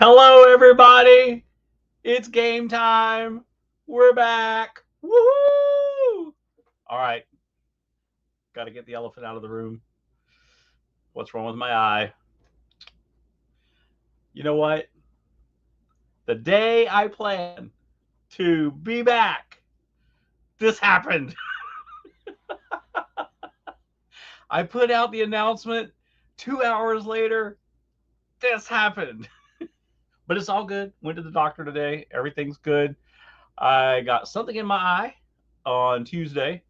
Hello, everybody. It's game time. We're back. Woohoo! All right. Got to get the elephant out of the room. What's wrong with my eye? You know what? The day I planned to be back, this happened. I put out the announcement. 2 hours later, this happened. But it's all good. Went to the doctor today. Everything's good. I got something in my eye on Tuesday.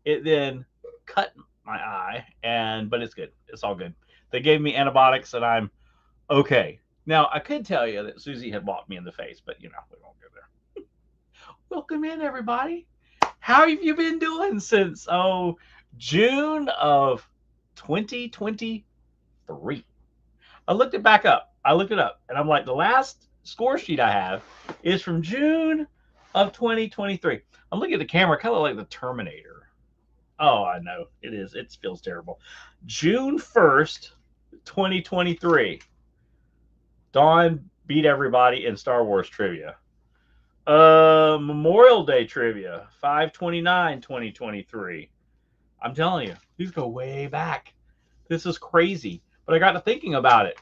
It then cut my eye, but it's good. It's all good. They gave me antibiotics, and I'm okay. Now I could tell you that Susie had walked me in the face, but we won't go there. Welcome in, everybody. How have you been doing since June of 2023? I looked it back up. I looked it up, and I'm like, the last score sheet I have is from June of 2023. I'm looking at the camera, kind of like the Terminator. Oh, I know. It is. It feels terrible. June 1st, 2023. Dawn beat everybody in Star Wars trivia. Memorial Day trivia, 5/29/2023. I'm telling you, these go way back. This is crazy. But I got to thinking about it.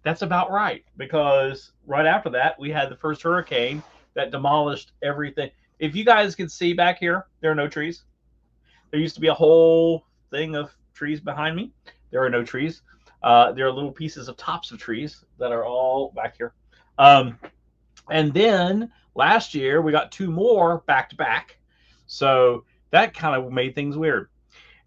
That's about right, because right after that, we had the first hurricane that demolished everything. If you guys can see back here, there are no trees. There used to be a whole thing of trees behind me. There are no trees. There are little pieces of tops of trees that are all back here. And then last year, we got two more back to back. So that kind of made things weird.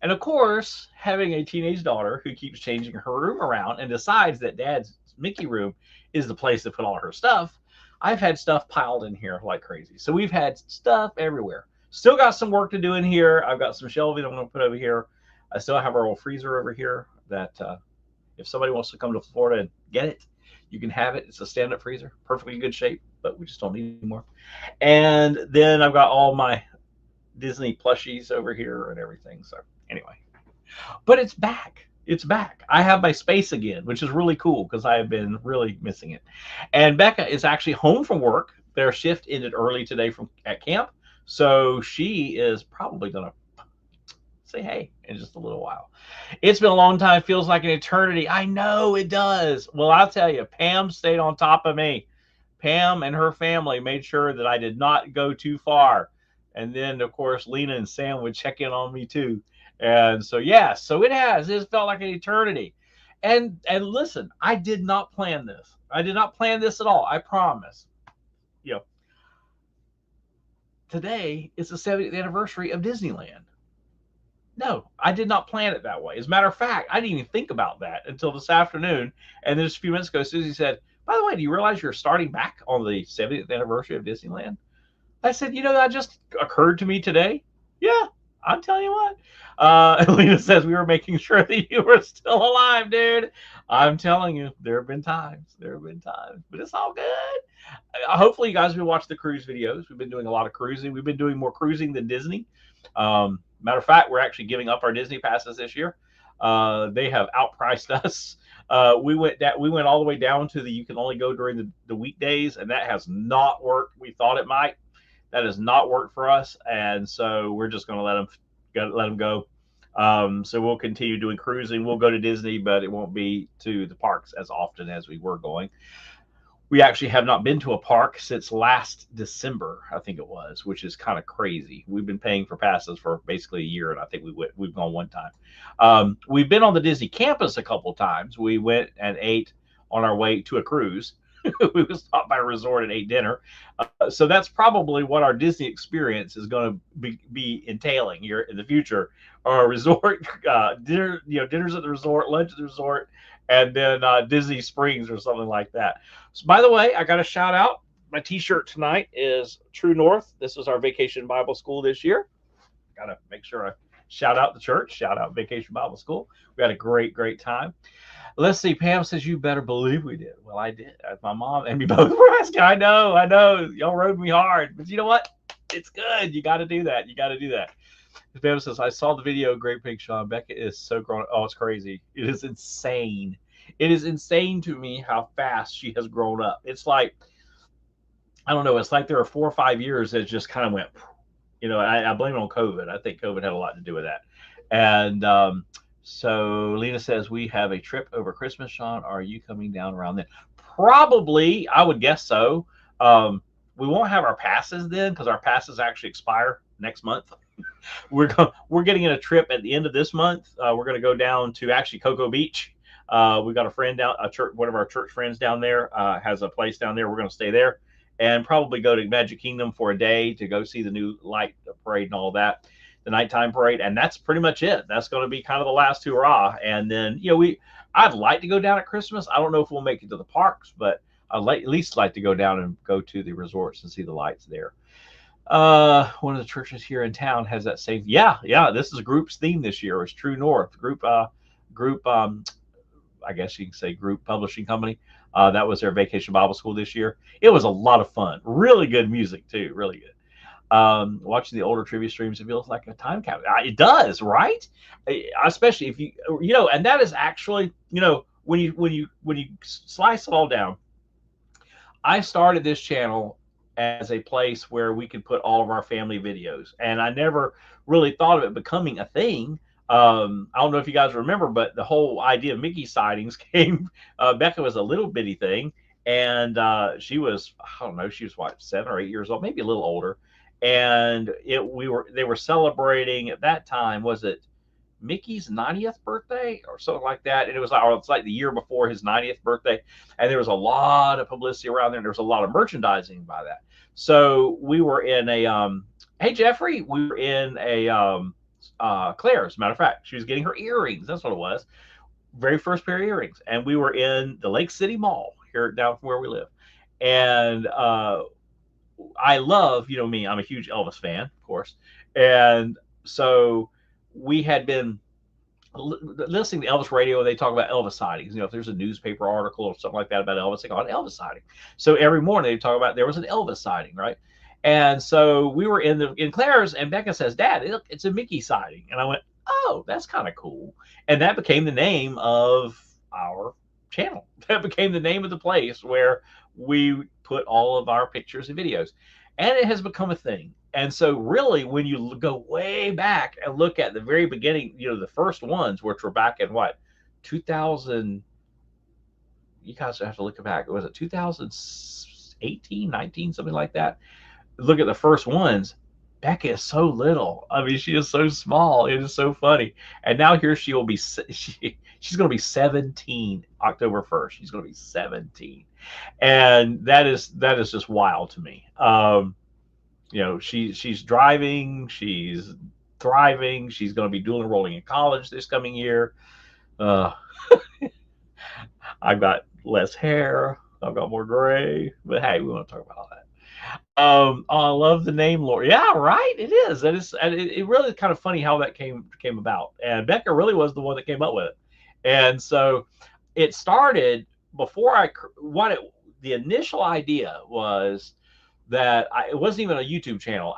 And of course, having a teenage daughter who keeps changing her room around and decides that Dad's Mickey room is the place to put all her stuff, I've had stuff piled in here like crazy. So we've had stuff everywhere. Still got some work to do in here. I've got some shelving I'm going to put over here. I still have our old freezer over here that if somebody wants to come to Florida and get it, you can have it. It's a stand-up freezer, perfectly good shape, but we just don't need anymore. And then I've got all my Disney plushies over here and everything. So anyway, but it's back. It's back. I have my space again, which is really cool because I have been really missing it. And Becca is actually home from work. Their shift ended early today at camp, so she is probably going to say hey in just a little while. It's been a long time. Feels like an eternity. I know it does. Well, I'll tell you, Pam stayed on top of me. Pam and her family made sure that I did not go too far. And then, of course, Lena and Sam would check in on me too. And so, yeah, so it has. It's felt like an eternity. And listen, I did not plan this. I did not plan this at all. I promise. Today is the 70th anniversary of Disneyland. No, I did not plan it that way. As a matter of fact, I didn't even think about that until this afternoon. And then just a few minutes ago, Susie said, by the way, do you realize you're starting back on the 70th anniversary of Disneyland? I said, that just occurred to me today. Yeah, I'm telling you what. Lena says we were making sure that you were still alive, dude. I'm telling you, there have been times. But it's all good. Hopefully, you guys have been watching the cruise videos. We've been doing a lot of cruising. We've been doing more cruising than Disney. Matter of fact, we're actually giving up our Disney passes this year. They have outpriced us. We went all the way down to you can only go during the weekdays, and that has not worked. We thought it might. That has not worked for us, and so we're just going to let them go. So we'll continue doing cruising. We'll go to Disney, but it won't be to the parks as often as we were going. We actually have not been to a park since last December, I think it was, which is kind of crazy. We've been paying for passes for basically a year, and I think we've gone one time. We've been on the Disney campus a couple of times. We went and ate on our way to a cruise. We stopped by a resort and ate dinner. So that's probably what our Disney experience is going to be entailing here in the future. Our resort dinners at the resort, lunch at the resort, and then Disney Springs or something like that. So, by the way, I got a shout out. My T-shirt tonight is True North. This was our Vacation Bible School this year. Got to make sure I shout out the church, shout out Vacation Bible School. We had a great time. Let's see. Pam says, you better believe we did. Well, I did. My mom and me both were asking. I know. Y'all rode me hard. But you know what? It's good. You got to do that. Pam says, I saw the video. Great picture, Sean. Becca is so grown. Oh, it's crazy. It is insane. It is insane to me how fast she has grown up. It's like, I don't know, it's like there are 4 or 5 years that just kind of went, I blame it on COVID. I think COVID had a lot to do with that. And so Lena says, we have a trip over Christmas, Sean. Are you coming down around then? Probably, I would guess so. We won't have our passes then because our passes actually expire next month. We're getting in a trip at the end of this month. We're going to go down to actually Cocoa Beach. We've got a friend down, a church, one of our church friends down there has a place down there. We're going to stay there and probably go to Magic Kingdom for a day to go see the new light parade and all that, the nighttime parade, and that's pretty much it. That's going to be kind of the last hurrah. And then I'd like to go down at Christmas. I don't know if we'll make it to the parks, but at least like to go down and go to the resorts and see the lights there. One of the churches here in town has that same. Yeah. This is group's theme this year. It's True North group. I guess you can say group publishing company. That was their Vacation Bible School this year. It was a lot of fun. Really good music too. Really good. Watching the older trivia streams, it feels like a time capsule. It does, right? Especially if and that is actually, when you slice it all down. I started this channel as a place where we could put all of our family videos, and I never really thought of it becoming a thing. I don't know if you guys remember, but the whole idea of Mickey sightings came. Becca was a little bitty thing, and she was, I don't know, she was what, 7 or 8 years old, maybe a little older, and they were celebrating at that time. Was it Mickey's 90th birthday or something like that? And it's like the year before his 90th birthday, and there was a lot of publicity around there, and there was a lot of merchandising by that. So we were in a hey Jeffrey, we were in a Claire, as a matter of fact. She was getting her earrings. That's what it was. Very first pair of earrings. And we were in the Lake City Mall here down from where we live. And I love, me, I'm a huge Elvis fan, of course. And so we had been listening to Elvis radio, and they talk about Elvis sightings. If there's a newspaper article or something like that about Elvis, they call it an Elvis sighting. So every morning they talk about there was an Elvis sighting, right? And so we were in Claire's, and Becca says, "Dad, it's a Mickey sighting." And I went, "Oh, that's kind of cool." And that became the name of our channel. That became the name of the place where we put all of our pictures and videos. And it has become a thing. And so really, when you go way back and look at the very beginning, the first ones, which were back in what, 2000, you guys have to look back. Was it 2018, 19, something like that? Look at the first ones. Becca is so little. I mean, she is so small. It is so funny. And now here she will be. She's going to be 17 October 1st. She's going to be 17, and that is just wild to me. She's driving. She's thriving. She's going to be dual enrolling in college this coming year. I've got less hair. I've got more gray. But hey, we want to talk about all that. I love the name Lori. Yeah, right. It is. That is. And it really is kind of funny how that came about. And Becca really was the one that came up with it. And so it started before the initial idea was that it wasn't even a YouTube channel.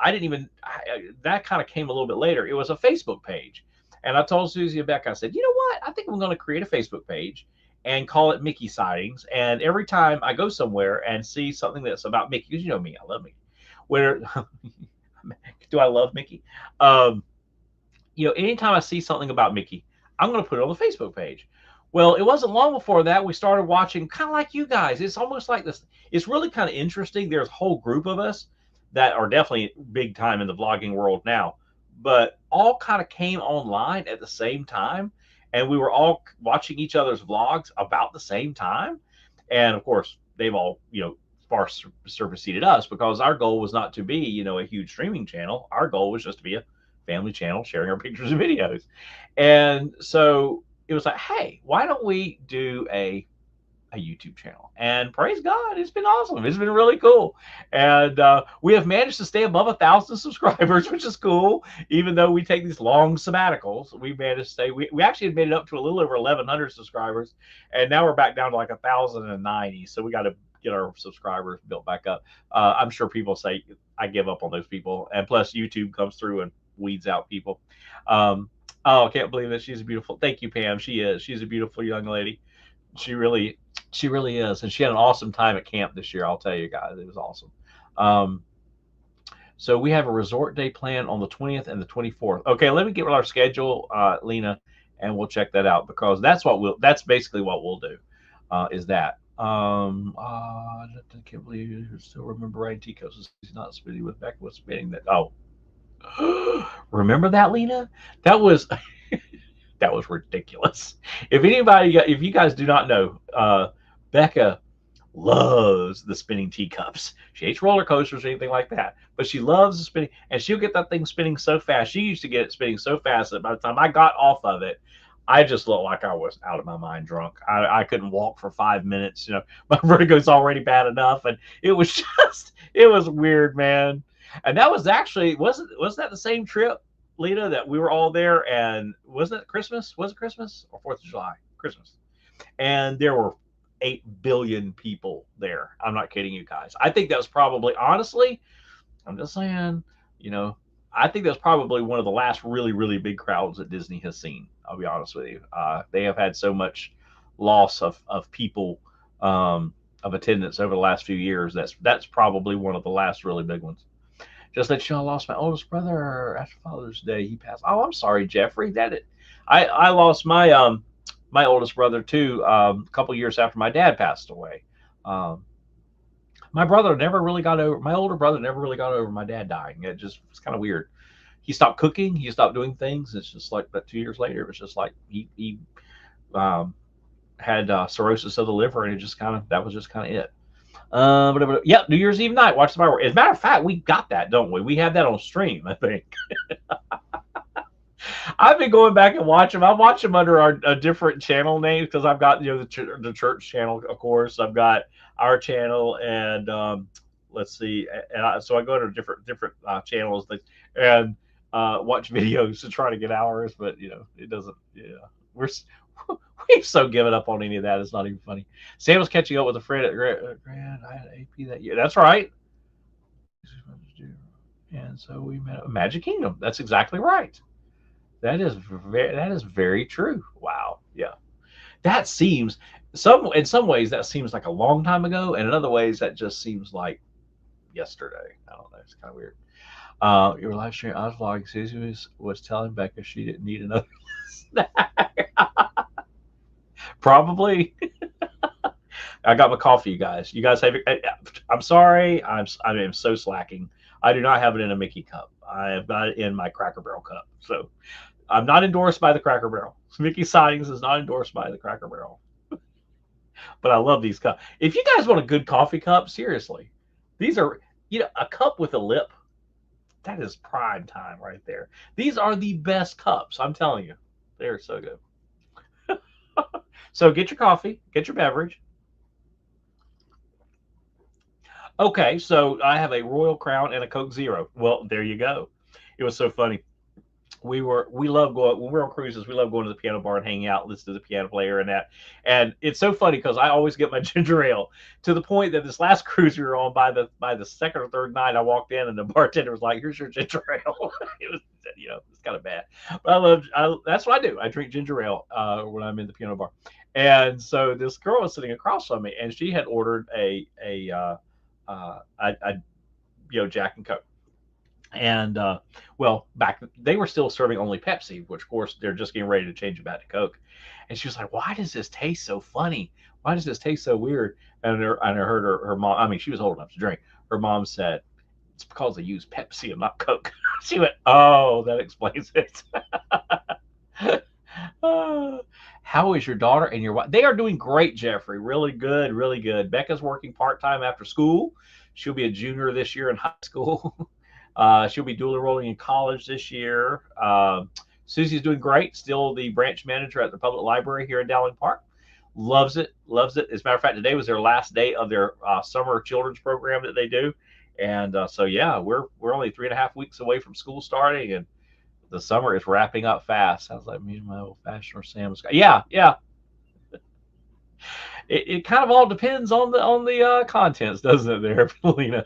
That kind of came a little bit later. It was a Facebook page. And I told Susie and Becca, I said, you know what? I think I'm going to create a Facebook page and call it Mickey Sightings. And every time I go somewhere and see something that's about Mickey, because you know me, I love Mickey. Do I love Mickey? Anytime I see something about Mickey, I'm going to put it on the Facebook page. Well, it wasn't long before that we started watching, kind of like you guys. It's almost like this. It's really kind of interesting. There's a whole group of us that are definitely big time in the vlogging world now, but all kind of came online at the same time. And we were all watching each other's vlogs about the same time. And of course, they've all, far superseded us, because our goal was not to be, a huge streaming channel. Our goal was just to be a family channel sharing our pictures and videos. And so it was like, hey, why don't we do a YouTube channel? And praise God, it's been awesome. It's been really cool. And we have managed to stay above 1,000 subscribers, which is cool. Even though we take these long sabbaticals, we managed to stay. We actually had made it up to a little over 1,100 subscribers, and now we're back down to like 1,090. So we got to get our subscribers built back up. I'm sure people say I give up on those people, and plus YouTube comes through and weeds out people. Oh, I can't believe it. She's beautiful. Thank you, Pam. She is. She's a beautiful young lady. She really, she really is, and she had an awesome time at camp this year. I'll tell you guys, it was awesome. Um, so we have a resort day plan on the 20th and the 24th. Okay, let me get with our schedule, Lena, and we'll check that out because that's what we'll. That's basically what we'll do. Is that? I can't believe you still remember riding teacups. He's not spinning with Becca was spinning that. Oh, remember that, Lena? That was that was ridiculous. If you guys do not know, Becca loves the spinning teacups. She hates roller coasters or anything like that, but she loves the spinning, and she'll get that thing spinning so fast. She used to get it spinning so fast that by the time I got off of it, I just looked like I was out of my mind drunk. I couldn't walk for 5 minutes. My vertigo's already bad enough, and it was it was weird, man. And that was actually wasn't that the same trip, Lita, that we were all there, and wasn't it Christmas? Was it Christmas or 4th of July? Christmas, and there were 8 billion people there. I'm not kidding you guys. I think that was probably, honestly, I'm just saying, you know, I think that's probably one of the last really, really big crowds that Disney has seen. I'll be honest with you. They have had so much loss of people, of attendance over the last few years. That's probably one of the last really big ones. Just that I lost my oldest brother after Father's Day. He passed. Oh, I'm sorry, Jeffrey. I lost my oldest brother too, a couple years after my dad passed away. Um, my brother never really got over. My older brother never really got over my dad dying. It just was kind of weird. He stopped cooking. He stopped doing things. It's just like, but 2 years later, it was just like he um, had cirrhosis of the liver, and it just kind of that was just kind of it. Yeah, New Year's Eve night, watch the fireworks. As a matter of fact, we got that, don't we? We have that on stream, I think. I've been going back and watch them. I watch them under a different channel name because I've got the church channel, of course. I've got our channel, and let's see, so I go to different channels and watch videos to try to get hours, but it doesn't. Yeah, we're we've so given up on any of that. It's not even funny. Sam was catching up with a friend at Grand. I had AP that year. That's right. And so we met at Magic Kingdom. That's exactly right. That is very true. Wow. Yeah. That seems in some ways that seems like a long time ago, and in other ways that just seems like yesterday. I don't know. It's kind of weird. Your live stream, I was vlogging. Susie was telling Becca she didn't need another snack. Probably. I got my coffee, you guys. You guys have it. I'm sorry. I am so slacking. I do not have it in a Mickey cup. I have got it in my Cracker Barrel cup. So I'm not endorsed by the Cracker Barrel. Mickey Sightings is not endorsed by the Cracker Barrel. But I love these cups. If you guys want a good coffee cup, seriously, these are, a cup with a lip. That is prime time right there. These are the best cups. I'm telling you. They're so good. So get your coffee, get your beverage. Okay, so I have a Royal Crown and a Coke Zero. Well, there you go. It was so funny. We love going when we're on cruises. We love going to the piano bar and hanging out, listen to the piano player and that. And it's so funny because I always get my ginger ale to the point that this last cruise we were on, by the second or third night, I walked in and the bartender was like, "Here's your ginger ale." It was it's kind of bad, but that's what I do. I drink ginger ale when I'm in the piano bar. And so this girl was sitting across from me, and she had ordered a Jack and Coke. And well, back they were still serving only Pepsi, which of course they're just getting ready to change it back to Coke. And she was like, "Why does this taste so funny? Why does this taste so weird?" And I heard her mom. I mean, she was old enough to drink. Her mom said, "It's because they use Pepsi and not Coke." She went, "Oh, that explains it." How is your daughter and your wife? They are doing great, Jeffrey. Really good, really good. Becca's working part time after school. She'll be a junior this year in high school. She'll be dual enrolling in college this year. Susie's doing great. Still the branch manager at the public library here in Dowling Park. Loves it, loves it. As a matter of fact, today was their last day of their summer children's program that they do. And so, yeah, we're only 3.5 weeks away from school starting, and the summer is wrapping up fast. Sounds like me and my old fashioned Sam's. Yeah, yeah. It kind of all depends on the contents, doesn't it, there, Paulina?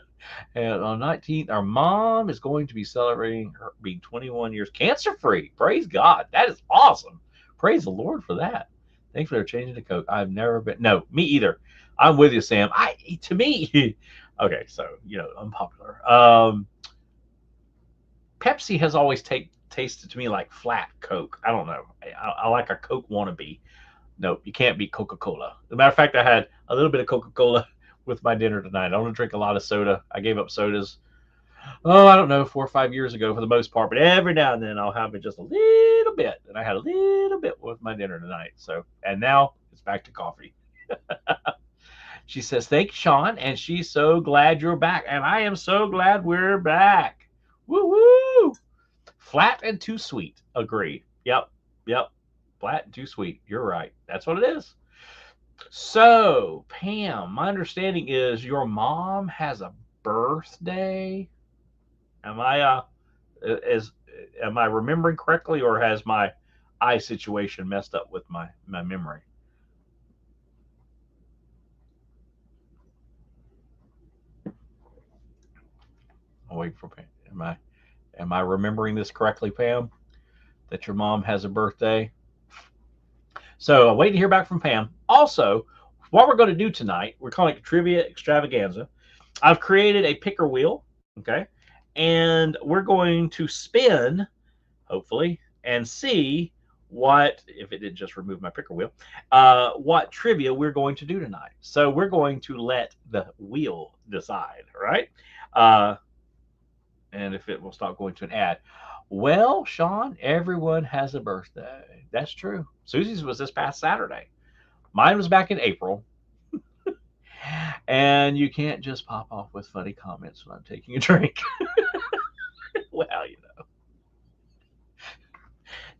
And on 19th, our mom is going to be celebrating her being 21 years cancer free. Praise God, that is awesome. Praise the Lord for that. Thanks for changing the Coke. I've never been. No, me either. I'm with you, Sam. To me, okay, so unpopular. Pepsi has always tasted to me like flat Coke. I don't know. I like a Coke wannabe. Nope, you can't beat Coca Cola. As a matter of fact, I had a little bit of Coca Cola with my dinner tonight. I don't drink a lot of soda. I gave up sodas. Oh, I don't know, 4 or 5 years ago for the most part, but every now and then I'll have it just a little bit, and I had a little bit with my dinner tonight. So, and now it's back to coffee. She says, "Thanks, Sean," and she's so glad you're back, and I am so glad we're back. Woo woo! Flat and too sweet. Agreed. Yep. Yep. Flat and too sweet. You're right. That's what it is. So, Pam, my understanding is your mom has a birthday. Am I is am I remembering correctly, or has my eye situation messed up with my memory? I'm waiting for Pam. Am I remembering this correctly, Pam? That your mom has a birthday? So I'm waiting to hear back from Pam. Also, what we're going to do tonight, we're calling it Trivia Extravaganza. I've created a picker wheel, okay, and we're going to spin, hopefully, and see what, if it did just remove my picker wheel, what trivia we're going to do tonight. So we're going to let the wheel decide, right? Uh, and if it will stop going to an ad. Well, Sean, everyone has a birthday. That's true. Susie's was this past Saturday. Mine was back in April. And you can't just pop off with funny comments when I'm taking a drink. Well,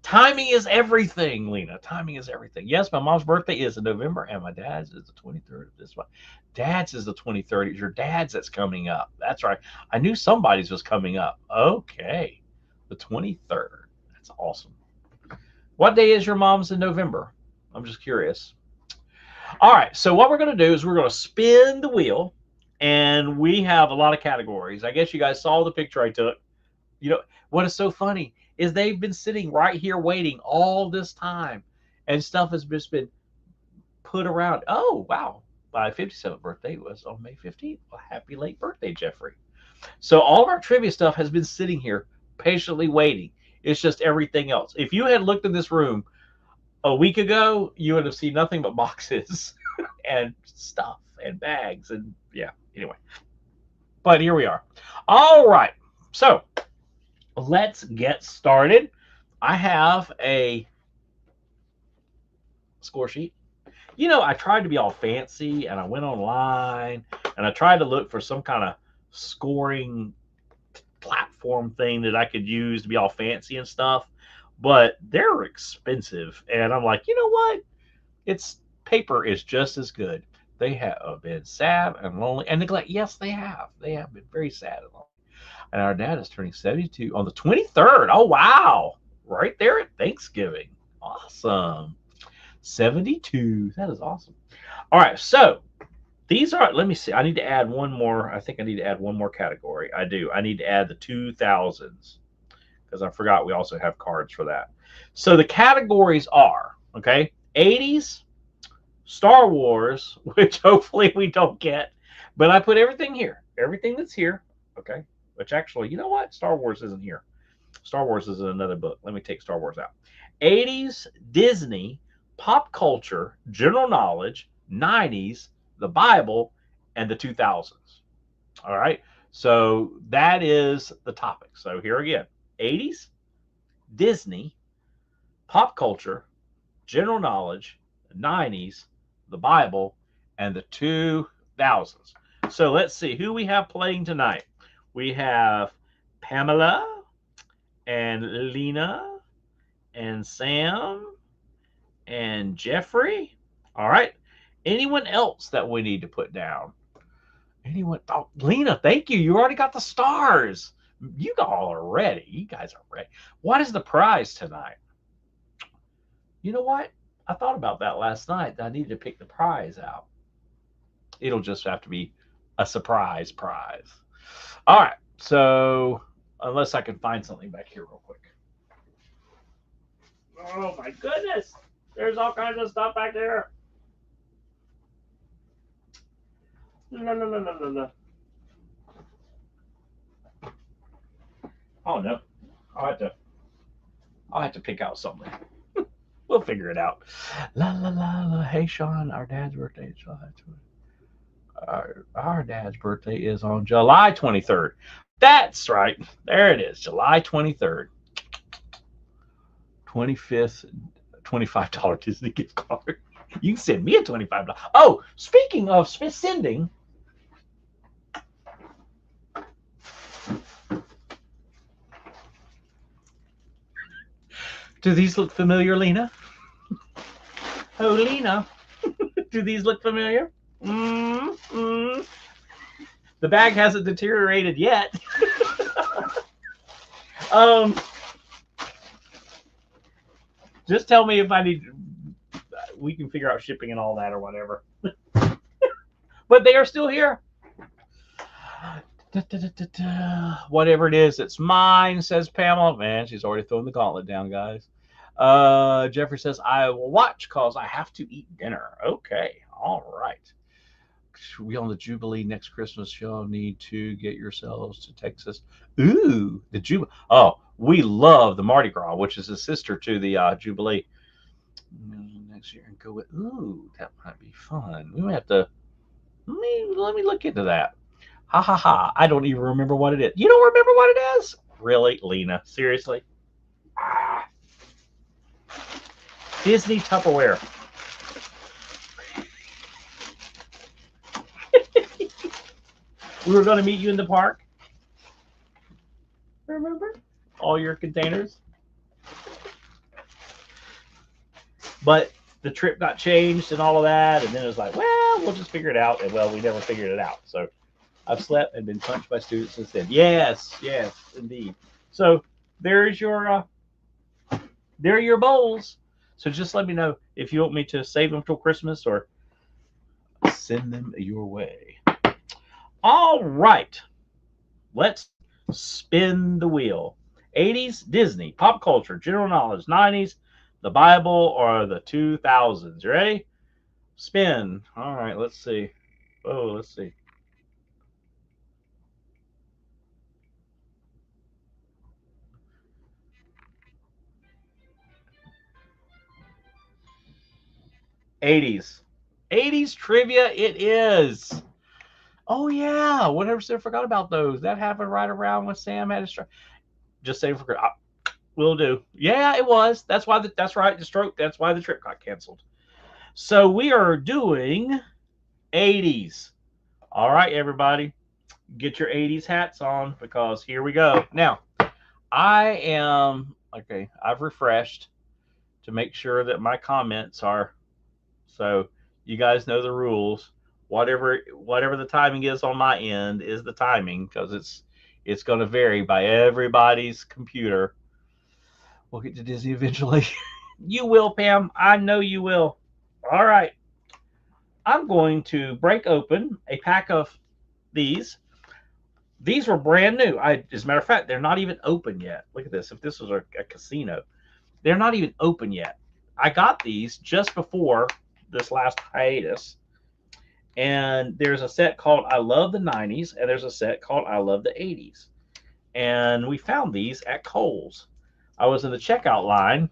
timing is everything, Lena. Timing is everything. Yes, my mom's birthday is in November, and my dad's is the 23rd of this one. Dad's is the 23rd. It's your dad's that's coming up. That's right. I knew somebody's was coming up. Okay. The 23rd. That's awesome. What day is your mom's in November? I'm just curious. All right. So what we're going to do is we're going to spin the wheel, and we have a lot of categories. I guess you guys saw the picture I took. What is so funny is they've been sitting right here waiting all this time, and stuff has just been put around. Oh, wow. My 57th birthday was on May 15th. Well, happy late birthday, Jeffrey. So all of our trivia stuff has been sitting here patiently waiting. It's just everything else. If you had looked in this room a week ago, you would have seen nothing but boxes and stuff and bags. And yeah, anyway. But here we are. All right. So let's get started. I have a score sheet. I tried to be all fancy, and I went online and I tried to look for some kind of scoring platform thing that I could use to be all fancy and stuff, but they're expensive. And I'm like, you know what? It's paper is just as good. They have been sad and lonely and neglect. Yes, they have. They have been very sad and lonely. And our dad is turning 72 on the 23rd. Oh, wow. Right there at Thanksgiving. Awesome. 72. That is awesome. All right. So these are, let me see. I need to add one more. I think I need to add one more category. I do. I need to add the 2000s because I forgot we also have cards for that. So the categories are, okay, 80s, Star Wars, which hopefully we don't get, but I put everything here. Everything that's here, okay, which actually, you know what? Star Wars isn't here. Star Wars is in another book. Let me take Star Wars out. 80s, Disney, pop culture, general knowledge, 90s, the Bible, and the 2000s. All right. So that is the topic. So here again, 80s, Disney, pop culture, general knowledge, 90s, the Bible, and the 2000s. So let's see who we have playing tonight. We have Pamela and Lena and Sam and Jeffrey. All right. Anyone else that we need to put down? Anyone? Oh, Lena, thank you. You already got the stars. You all are ready. You guys are ready. What is the prize tonight? You know what? I thought about that last night. I needed to pick the prize out. It'll just have to be a surprise prize. All right. So, unless I can find something back here real quick. Oh, my goodness. There's all kinds of stuff back there. No, no, no, no, no, no. Oh no. I'll have to I'll have to pick out something. We'll figure it out. La la la la. Hey Sean, our dad's birthday is July 20. Our dad's birthday is on July 23rd. That's right. There it is. July 23rd. 25th $25 Disney gift card. You can send me a $25. Oh, speaking of sending, do these look familiar, Lena? Oh, Lena, do these look familiar? Mm. The bag hasn't deteriorated yet. Just tell me if I need. We can figure out shipping and all that or whatever. But they are still here. Da, da, da, whatever it is, it's mine, says Pamela. Man, she's already throwing the gauntlet down, guys. Jeffrey says, I will watch because I have to eat dinner. Okay, all right. We on the Jubilee next Christmas show need to get yourselves to Texas. Ooh, the Jubilee. Oh, we love the Mardi Gras, which is a sister to the Jubilee. Next year and go with. Ooh, that might be fun. We might have to. Let me look into that. Ha ha ha. I don't even remember what it is. You don't remember what it is? Really, Lena? Seriously? Ah. Disney Tupperware. We were going to meet you in the park. Remember? All your containers. But the trip got changed and all of that. And then it was like, well, we'll just figure it out. And well, we never figured it out. So I've slept and been punched by students since then. Yes, yes, indeed. So there's your there are your bowls. So just let me know if you want me to save them till Christmas or send them your way. All right, let's spin the wheel. 80s, Disney, pop culture, general knowledge, 90s, the Bible, or the 2000s. You ready? Spin. All right, let's see. Oh, let's see. '80s. '80s trivia it is. Oh yeah, whatever. I forgot about those. That happened right around when Sam had his stroke. Just say for will do. Yeah, it was. That's why. That's right. The stroke. That's why the trip got canceled. So we are doing '80s. All right, everybody, get your '80s hats on because here we go. Now, I am okay. I've refreshed to make sure that my comments are so you guys know the rules. Whatever the timing is on my end is the timing because it's going to vary by everybody's computer. We'll get to Disney eventually. You will, Pam. I know you will. All right. I'm going to break open a pack of these. These were brand new. As a matter of fact, they're not even open yet. Look at this. If this was a casino, they're not even open yet. I got these just before this last hiatus. And there's a set called I Love the 90s, and there's a set called I Love the 80s. And we found these at Kohl's. I was in the checkout line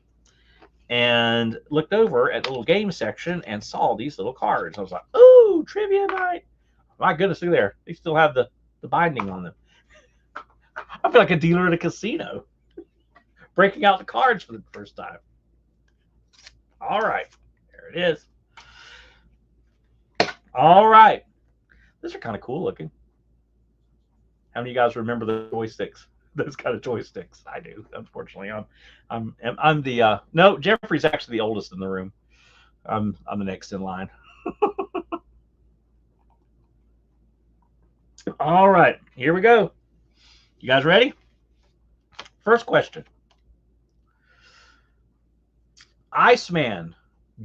and looked over at the little game section and saw these little cards. I was like, ooh, trivia night. My goodness, look there. They still have the binding on them. I feel like a dealer at a casino breaking out the cards for the first time. All right, there it is. All right. These are kind of cool looking. How many of you guys remember the joysticks? Those kind of joysticks. I do. Unfortunately, I'm the no. Jeffrey's actually the oldest in the room. I'm the next in line. All right, here we go. You guys ready? First question. Iceman,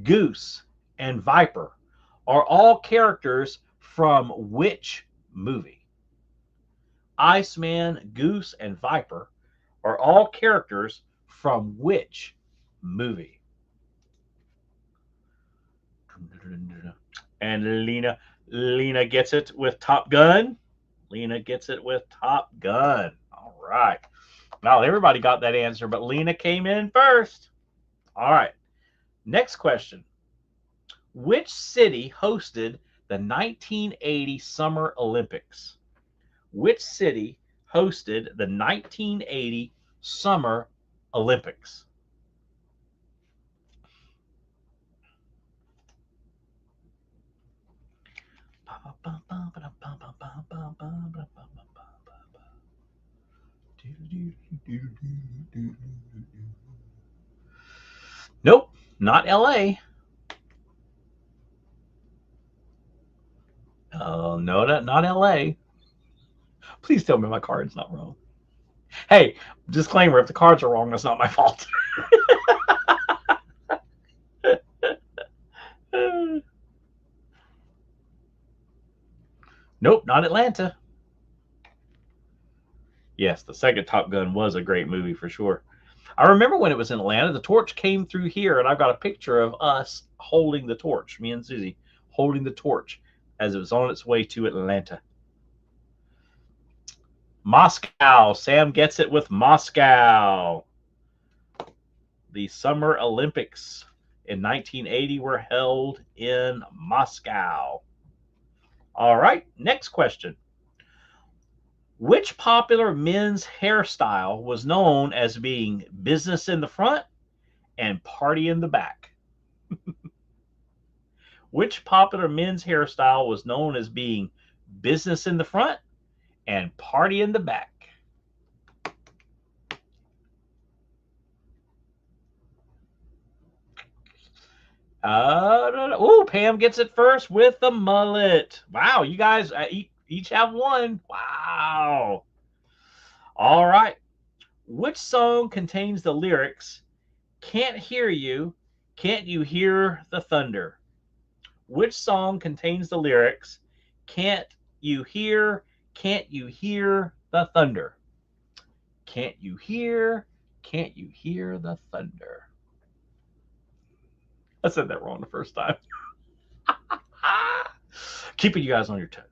Goose, and Viper are all characters from which movie? Iceman, Goose, and Viper are all characters from which movie? And Lena gets it with Top Gun. Lena gets it with Top Gun. All right. Now everybody got that answer, but Lena came in first. All right. Next question. Which city hosted the 1980 Summer Olympics? Which city hosted the 1980 Summer Olympics? Nope, not LA. No, not LA. Please tell me my card's not wrong. Hey, disclaimer, if the cards are wrong, that's not my fault. Nope, not Atlanta. Yes, the second Top Gun was a great movie for sure. I remember when it was in Atlanta, the torch came through here, and I've got a picture of us holding the torch, me and Susie holding the torch as it was on its way to Atlanta. Moscow. Sam gets it with Moscow. The Summer Olympics in 1980 were held in Moscow. All right, next question. Which popular men's hairstyle was known as being business in the front and party in the back? Which popular men's hairstyle was known as being business in the front and party in the back? Oh, Pam gets it first with the mullet. Wow, you guys each have one. Wow. All right. Which song contains the lyrics, "Can't hear you, can't you hear the thunder"? Which song contains the lyrics, can't you hear the thunder? Can't you hear the thunder? I said that wrong the first time. Keeping you guys on your toes.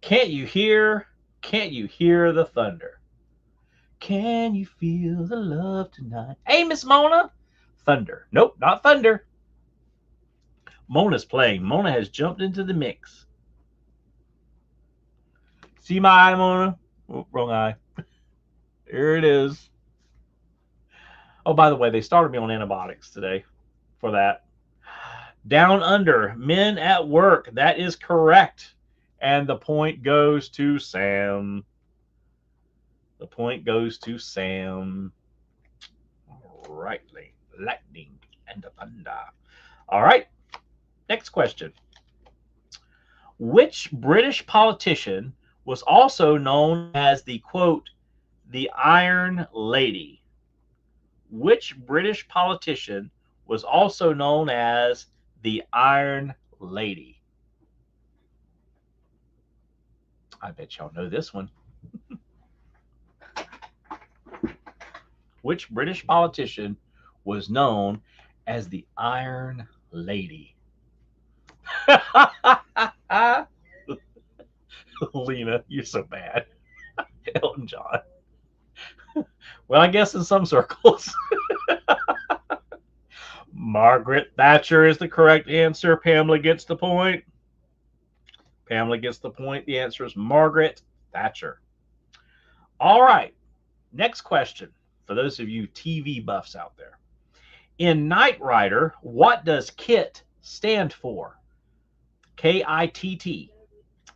Can't you hear the thunder? Can you feel the love tonight? Hey, Miss Mona. Thunder. Nope, not thunder. Mona's playing. Mona has jumped into the mix. See my eye, Mona? Oh, wrong eye. Here it is. Oh, by the way, they started me on antibiotics today for that. Down Under, Men at Work. That is correct. And the point goes to Sam. The point goes to Sam. All right, lightning and thunder. All right, next question. Which British politician was also known as the, quote, the Iron Lady? Which British politician was also known as the Iron Lady? I bet y'all know this one. Which British politician was known as the Iron Lady? Lena, you're so bad. Elton John. Well, I guess in some circles. Margaret Thatcher is the correct answer. Pamela gets the point. Pamela gets the point. The answer is Margaret Thatcher. All right. Next question for those of you TV buffs out there. In Knight Rider, what does KITT stand for? KITT.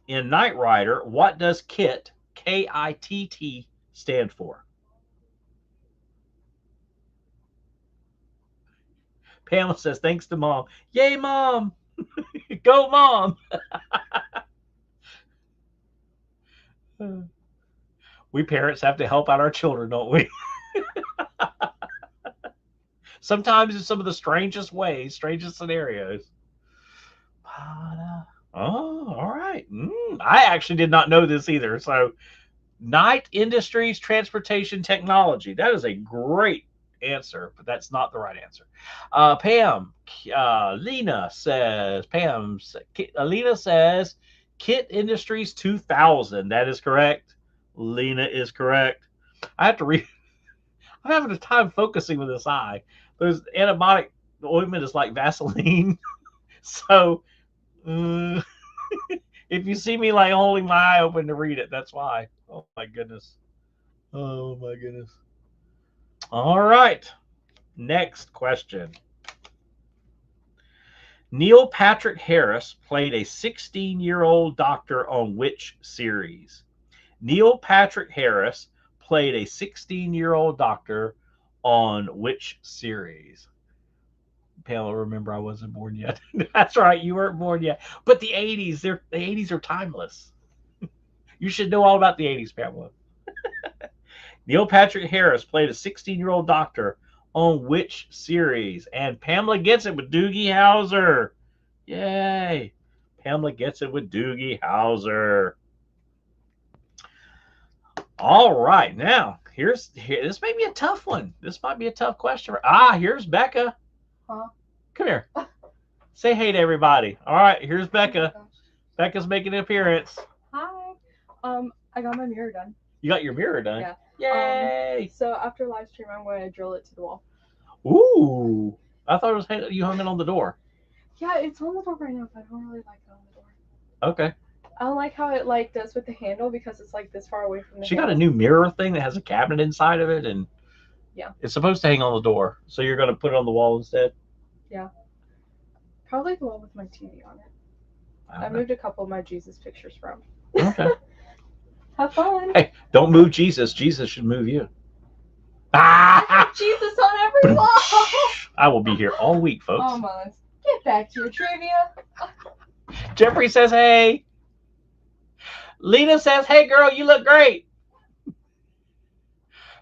In Knight Rider, what does KITT, KITT, stand for? Pamela says, thanks to Mom. Yay, Mom. Go, Mom. We parents have to help out our children, don't we? Sometimes in some of the strangest ways, strangest scenarios. Oh, all right. I actually did not know this either. So, Knight Industries Transportation Technology. That is a great answer, but that's not the right answer. Lena says, Lena says, Kit Industries 2000. That is correct. Lena is correct. I have to read. I'm having a time focusing with this eye. There's antibiotic ointment is like Vaseline. So uh, if you see me like holding my eye open to read it, that's why. Oh my goodness. Oh my goodness. All right. Next question. Neil Patrick Harris played a 16-year-old doctor on which series? Neil Patrick Harris played a 16-year-old doctor on which series? Pamela, remember I wasn't born yet. That's right, you weren't born yet. But the 80s, the 80s are timeless. You should know all about the 80s, Pamela. Neil Patrick Harris played a 16-year-old doctor on which series? And Pamela gets it with Doogie Howser. Yay. Pamela gets it with Doogie Howser. All right, now this may be a tough one. This might be a tough question. Here's Becca. Huh? Come here. Say hey to everybody. All right, here's Becca. Oh Becca's making an appearance. Hi. I got my mirror done. You got your mirror done? Yeah. Yay! So after live stream, I'm going to drill it to the wall. Ooh. I thought it was you hung it on the door. Yeah, it's on the door right now, but I don't really like it on the door. Okay. I don't like how it like does with the handle because it's like this far away from the She handle. got a new mirror thing that has a cabinet inside of it, and yeah, it's supposed to hang on the door. So you're going to put it on the wall instead? Yeah. Probably the one with my TV on it. I moved a couple of my Jesus pictures from. Okay. Have fun. Hey, don't move Jesus. Jesus should move you. I have Jesus on every wall. I will be here all week, folks. Oh, Mullins. Get back to your trivia. Jeffrey says, hey. Lena says, hey, girl, you look great.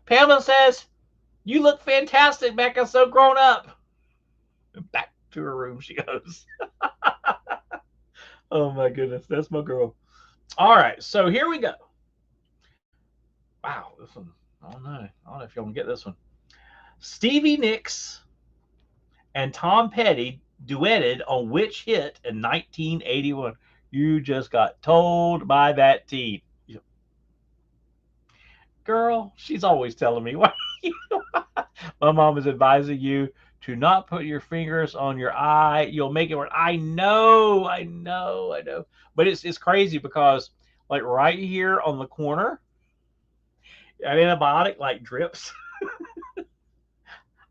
Pamela says, you look fantastic, Becca, so grown up. Back to her room she goes. Oh, my goodness. That's my girl. All right, so here we go. Wow, this one, I don't know if y'all can get this one. Stevie Nicks and Tom Petty duetted on which hit in 1981? You just got told by that teen. Girl, she's always telling me. Why? My mom is advising you to not put your fingers on your eye. You'll make it work. I know. But it's crazy because like right here on the corner, an antibiotic like drips.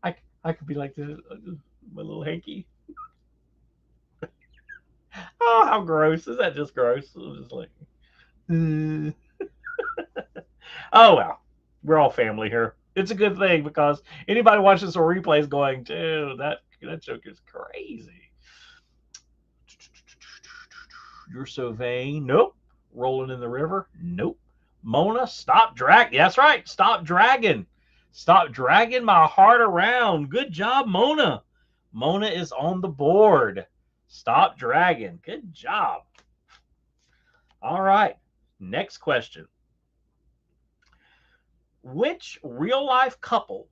I could be like this, my little hanky. Oh, how gross. Is that just gross? Just like, oh, well, we're all family here. It's a good thing because anybody watching this on replay is going, dude, that joke is crazy. You're so vain. Nope. Rolling in the river. Nope. Mona, stop dragging. That's right. Stop dragging. Stop dragging my heart around. Good job, Mona. Mona is on the board. Stop dragging. Good job. All right. Next question. Which real-life couple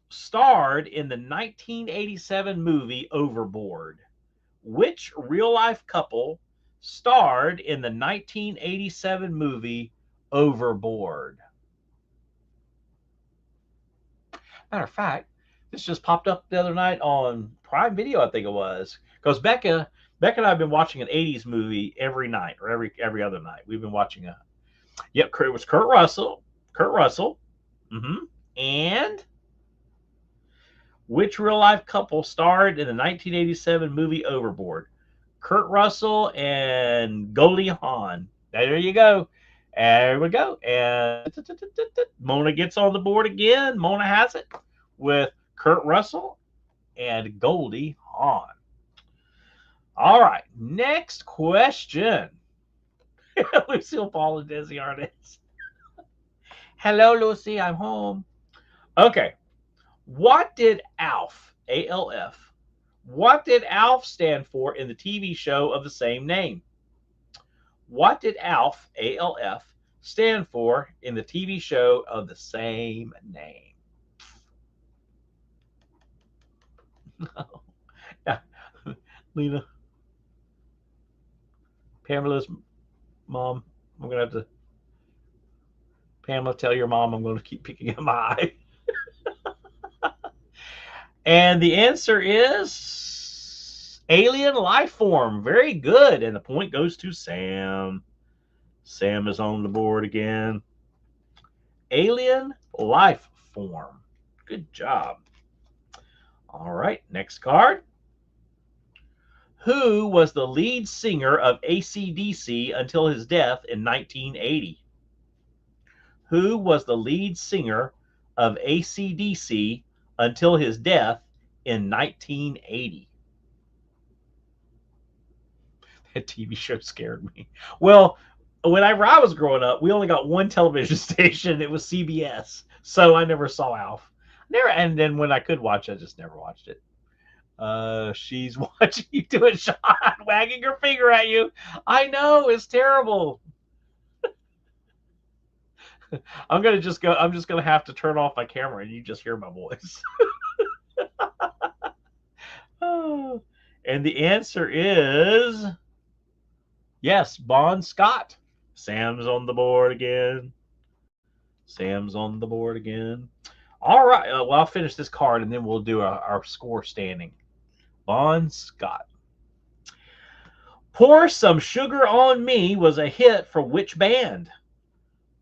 starred in the 1987 movie Overboard? Which real-life couple starred in the 1987 movie Overboard? Matter of fact, this just popped up the other night on Prime Video, I think it was, because Becca and I have been watching an 80s movie every night or every other night. We've been watching a. Yep, it was Kurt Russell. And which real life couple starred in the 1987 movie Overboard? Kurt Russell and Goldie Hawn. There you go. There we go. And Mona gets on the board again. Mona has it with Kurt Russell and Goldie Hawn. All right. Next question. Lucille Paul and Desi Arnaz. Hello, Lucy. I'm home. Okay. What did ALF, A-L-F, what did ALF stand for in the TV show of the same name? What did ALF, A-L-F, stand for in the TV show of the same name? Yeah. Lena, Pamela's mom. I'm gonna have to Pamela tell your mom I'm going to keep picking at my eye. And the answer is alien life form. Very good. And the point goes to Sam. Sam is on the board again. Alien life form. Good job. All right, next card. Who was the lead singer of AC/DC until his death in 1980? Who was the lead singer of AC/DC until his death in 1980? That TV show scared me. Well, whenever I was growing up, we only got one television station. It was CBS, so I never saw Alf. Never, and then when I could watch, I just never watched it. She's watching you do it, Sean, wagging her finger at you. I know it's terrible. I'm gonna just go. I'm just gonna have to turn off my camera, and you just hear my voice. Oh. And the answer is yes, Bon Scott. Sam's on the board again. Sam's on the board again. All right. Well, I'll finish this card and then we'll do our score standing. Bon Scott. Pour Some Sugar on Me was a hit for which band?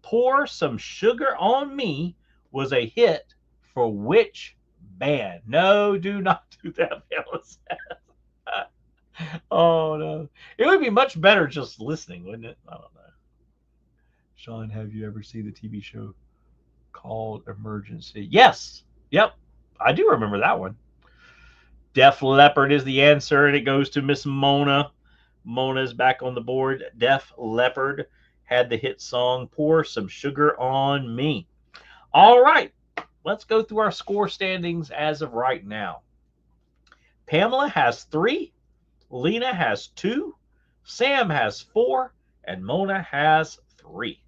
Pour Some Sugar on Me was a hit for which band? No, do not do that, Alice. Oh, no. It would be much better just listening, wouldn't it? I don't know. Sean, have you ever seen the TV show called Emergency? Yes. Yep. I do remember that one. Def Leppard is the answer, and it goes to Miss Mona. Mona's back on the board. Def Leppard had the hit song Pour Some Sugar on Me. All right. Let's go through our score standings as of right now. Pamela has 3. Lena has 2. Sam has 4. And Mona has 3.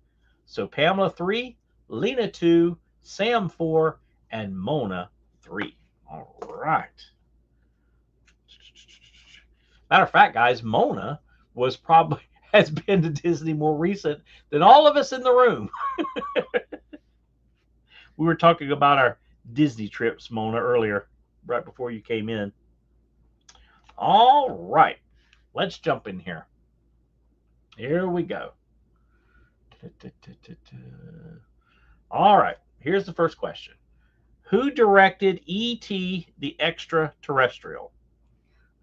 So Pamela 3, Lena 2, Sam 4, and Mona 3. All right. Matter of fact, guys, Mona has been to Disney more recent than all of us in the room. We were talking about our Disney trips, Mona, earlier, right before you came in. All right. Let's jump in here. Here we go. All right. Here's the first question. Who directed E.T. the Extraterrestrial?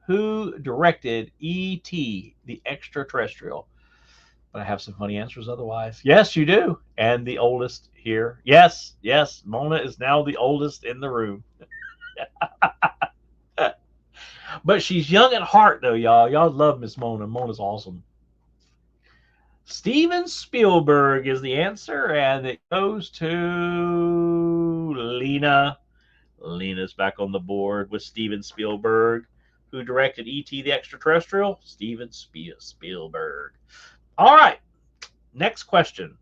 Who directed E.T. the Extraterrestrial? But I have some funny answers otherwise. Yes, you do. And the oldest here. Yes, yes. Mona is now the oldest in the room. But she's young at heart, though, y'all. Y'all love Miss Mona. Mona's awesome. Steven Spielberg is the answer, and it goes to Lena. Lena's back on the board with Steven Spielberg. Who directed E.T. the Extraterrestrial? Steven Spielberg. All right. Next question.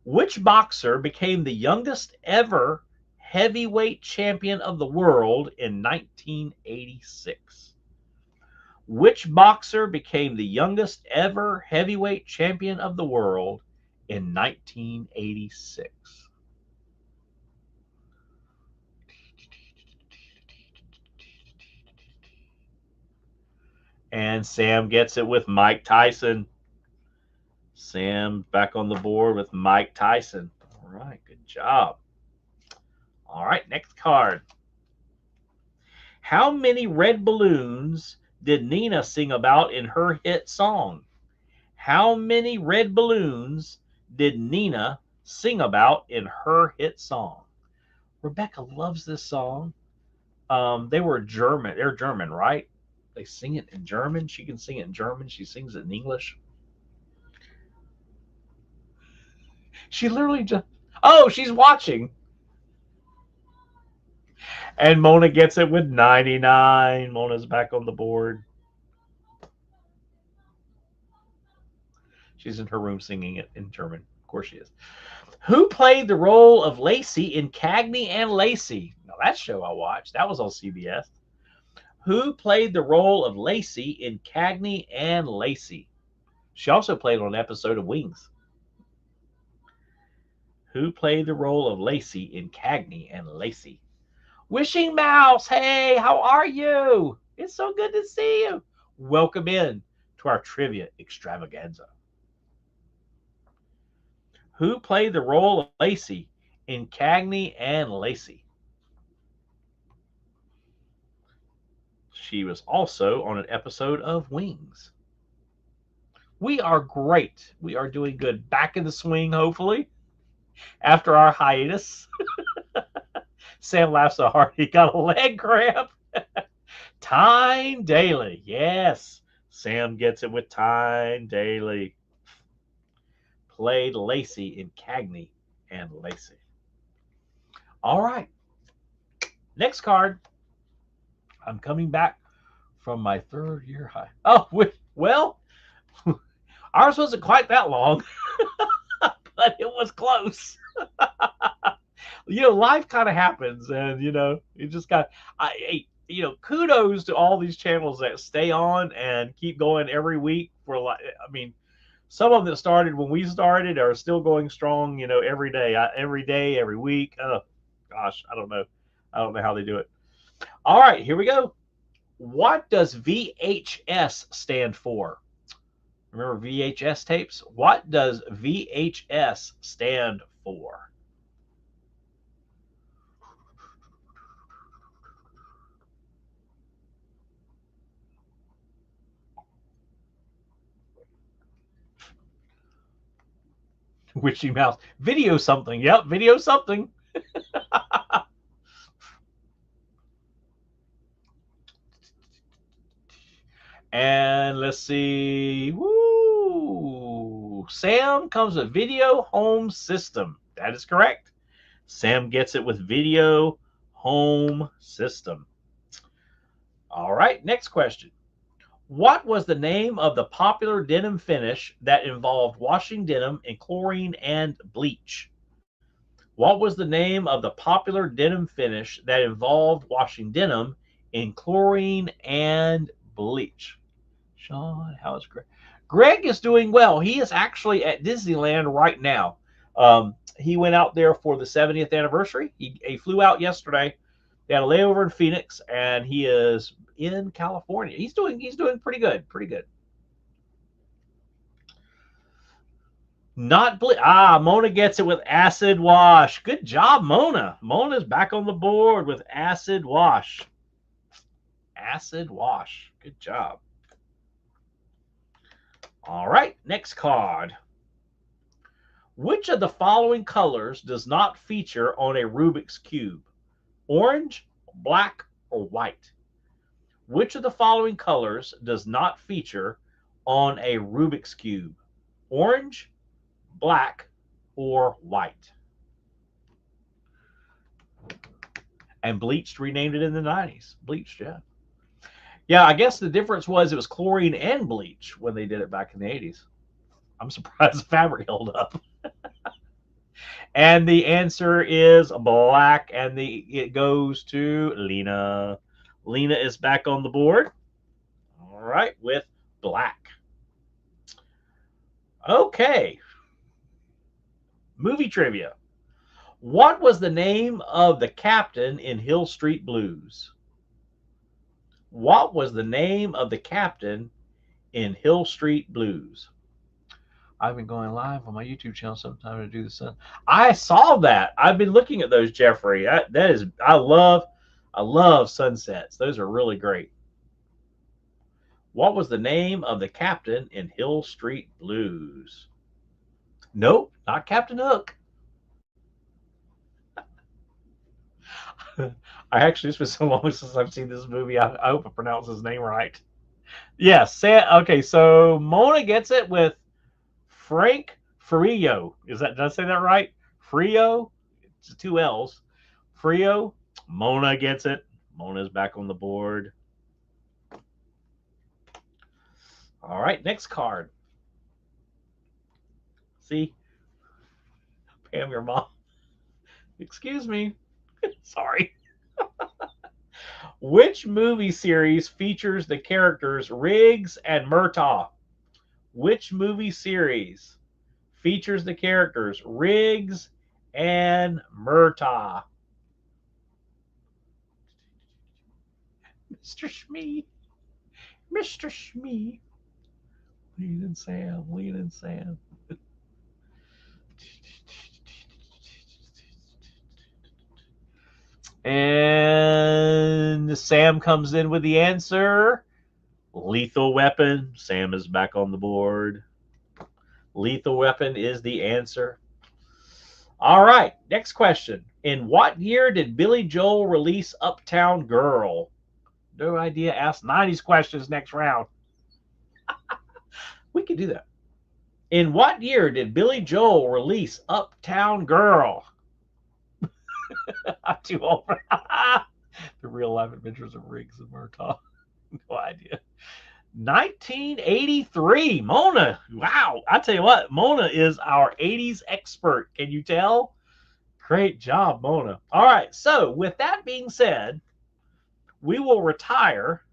Which boxer became the youngest ever heavyweight champion of the world in 1986? Which boxer became the youngest ever heavyweight champion of the world in 1986? And Sam gets it with Mike Tyson. Sam back on the board with Mike Tyson. All right, good job. All right, next card. How many red balloons did Nina sing about in her hit song? How many red balloons did Nina sing about in her hit song? Rebecca loves this song. They were German. They're German, right? They sing it in German. She can sing it in German. She sings it in English. She literally just. Oh, she's watching. And Mona gets it with 99. Mona's back on the board. She's in her room singing it in German. Of course she is. Who played the role of Lacey in Cagney and Lacey? Now, that show I watched. That was on CBS. Who played the role of Lacey in Cagney and Lacey? She also played on an episode of Wings. Who played the role of Lacey in Cagney and Lacey? Wishing Mouse, hey, how are you? It's so good to see you. Welcome in to our trivia extravaganza. Who played the role of Lacey in Cagney and Lacey? She was also on an episode of Wings. We are great. We are doing good. Back in the swing, hopefully, after our hiatus. Sam laughed so hard he got a leg cramp. Tyne Daly. Yes. Sam gets it with Tyne Daly. Played Lacey in Cagney and Lacey. All right. Next card. I'm coming back from my 3rd year high. Oh, well, ours wasn't quite that long, but it was close. Life kind of happens, and you just got. Kudos to all these channels that stay on and keep going every week for like. I mean, some of them that started when we started are still going strong. Every day, every week. Oh, gosh, I don't know. I don't know how they do it. All right, here we go. What does VHS stand for? Remember VHS tapes? What does VHS stand for? Witchy Mouse. Video something. Yep, video something. And let's see. Woo! Sam comes with video home system. That is correct. Sam gets it with video home system. All right, next question. What was the name of the popular denim finish that involved washing denim in chlorine and bleach? What was the name of the popular denim finish that involved washing denim in chlorine and bleach? Sean, how is Greg? Greg is doing well. He is actually at Disneyland right now. He went out there for the 70th anniversary. He flew out yesterday. They had a layover in Phoenix, and he is in California. He's doing pretty good. Pretty good. Not Mona gets it with acid wash. Good job, Mona. Mona's back on the board with acid wash. Acid wash. Good job. All right, next card. Which of the following colors does not feature on a Rubik's Cube? Orange, black, or white? Which of the following colors does not feature on a Rubik's Cube? Orange, black, or white? And Bleached renamed it in the 90s. Bleached, yeah. Yeah, I guess the difference was it was chlorine and bleach when they did it back in the 80s. I'm surprised the fabric held up. And the answer is black, and it goes to Lena. Lena is back on the board. All right, with black. Okay. Movie trivia. What was the name of the captain in Hill Street Blues? What was the name of the captain in Hill Street Blues? I've been going live on my YouTube channel sometime to do the sun. I saw that. I've been looking at those, Jeffrey. I love sunsets. Those are really great. What was the name of the captain in Hill Street Blues? Nope, not Captain Hook. It's been so long since I've seen this movie. I hope I pronounce his name right. Yes. Okay, so Mona gets it with Frank Frio. Did I say that right? Frio? It's 2 L's. Frio. Mona gets it. Mona's back on the board. All right, next card. See? Pam, your mom. Excuse me. Sorry. Which movie series features the characters Riggs and Murtaugh? Which movie series features the characters Riggs and Murtaugh? Mr. Shmee. Mr. Shmee. Lean and Sam. Lean and Sam. And Sam comes in with the answer. Lethal Weapon. Sam is back on the board. Lethal Weapon is the answer. All right, next question. In what year did Billy Joel release Uptown Girl? No idea. Ask 90s questions next round. We could do that. In what year did Billy Joel release Uptown Girl? I'm too old for The Real Life Adventures of Riggs and Murtaugh. No idea. 1983. Mona. Wow. I tell you what, Mona is our 80s expert. Can you tell? Great job, Mona. All right. So, with that being said, we will retire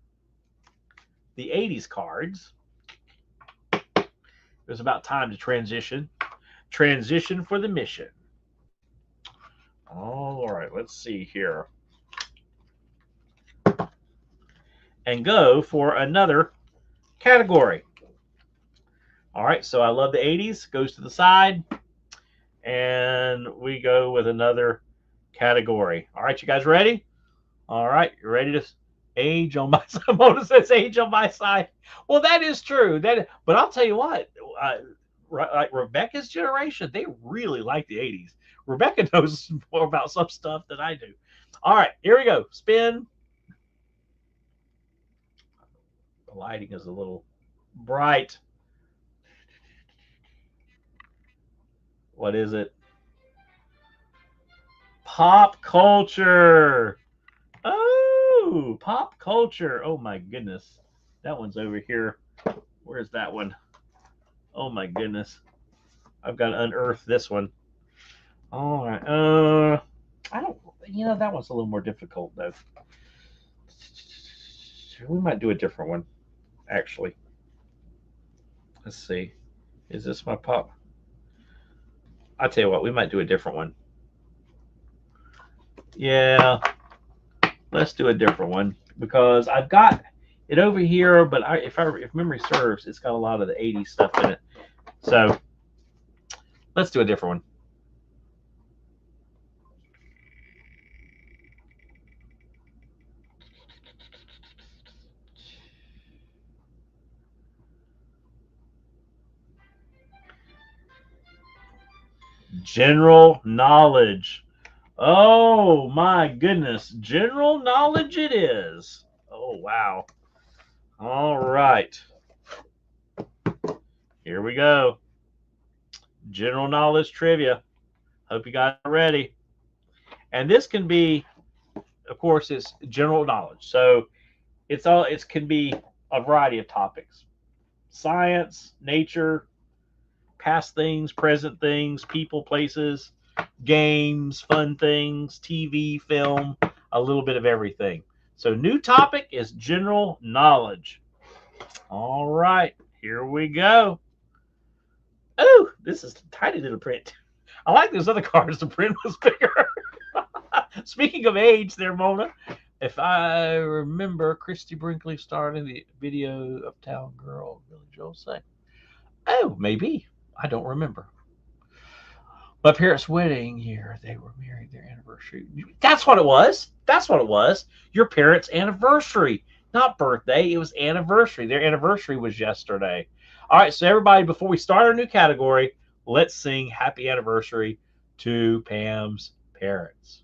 the 80s cards. It was about time to transition. Transition for the mission. All right. Let's see here. And go for another category. All right, so I love the 80s, goes to the side, and we go with another category. All right, you guys ready? All right, you ready to age on my side? Mona says age on my side. Well, that is true. But I'll tell you what, like Rebecca's generation, they really like the 80s. Rebecca knows more about some stuff than I do. All right, here we go. Spin. The lighting is a little bright. What is it? Pop culture. Oh, pop culture. Oh my goodness. That one's over here. Where's that one? Oh my goodness. I've got to unearth this one. All right. I don't, that one's a little more difficult though. We might do a different one, actually. Let's see. Is this my pop? I'll tell you what, we might do a different one. Yeah, let's do a different one because I've got it over here, but if memory serves, it's got a lot of the 80s stuff in it. So let's do a different one. General knowledge. Oh my goodness. General knowledge it is. Oh wow. All right. Here we go. General knowledge trivia. Hope you guys are ready. And this can be, of course, it's general knowledge. So it can be a variety of topics. Science, nature, past things, present things, people, places, games, fun things, TV, film, a little bit of everything. So new topic is general knowledge. All right, here we go. Oh, this is tiny little print. I like those other cards. The print was bigger. Speaking of age there, Mona, if I remember, Christy Brinkley starred in the video of Town Girl, Billy Joel sang. Oh, maybe. I don't remember. My parents' wedding year, they were married, their anniversary. That's what it was. That's what it was. Your parents' anniversary. Not birthday, it was anniversary. Their anniversary was yesterday. All right, so everybody, before we start our new category, let's sing happy anniversary to Pam's parents.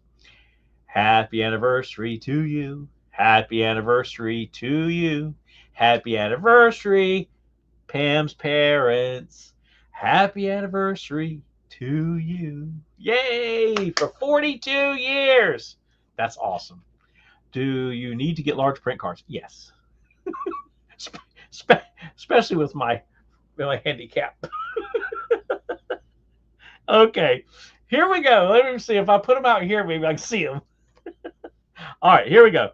Happy anniversary to you. Happy anniversary to you. Happy anniversary, Pam's parents. Happy anniversary to you. Yay! For 42 years. That's awesome. Do you need to get large print cards? Yes. Especially with my handicap. Okay. Here we go. Let me see if I put them out here, maybe I can see them. All right, here we go.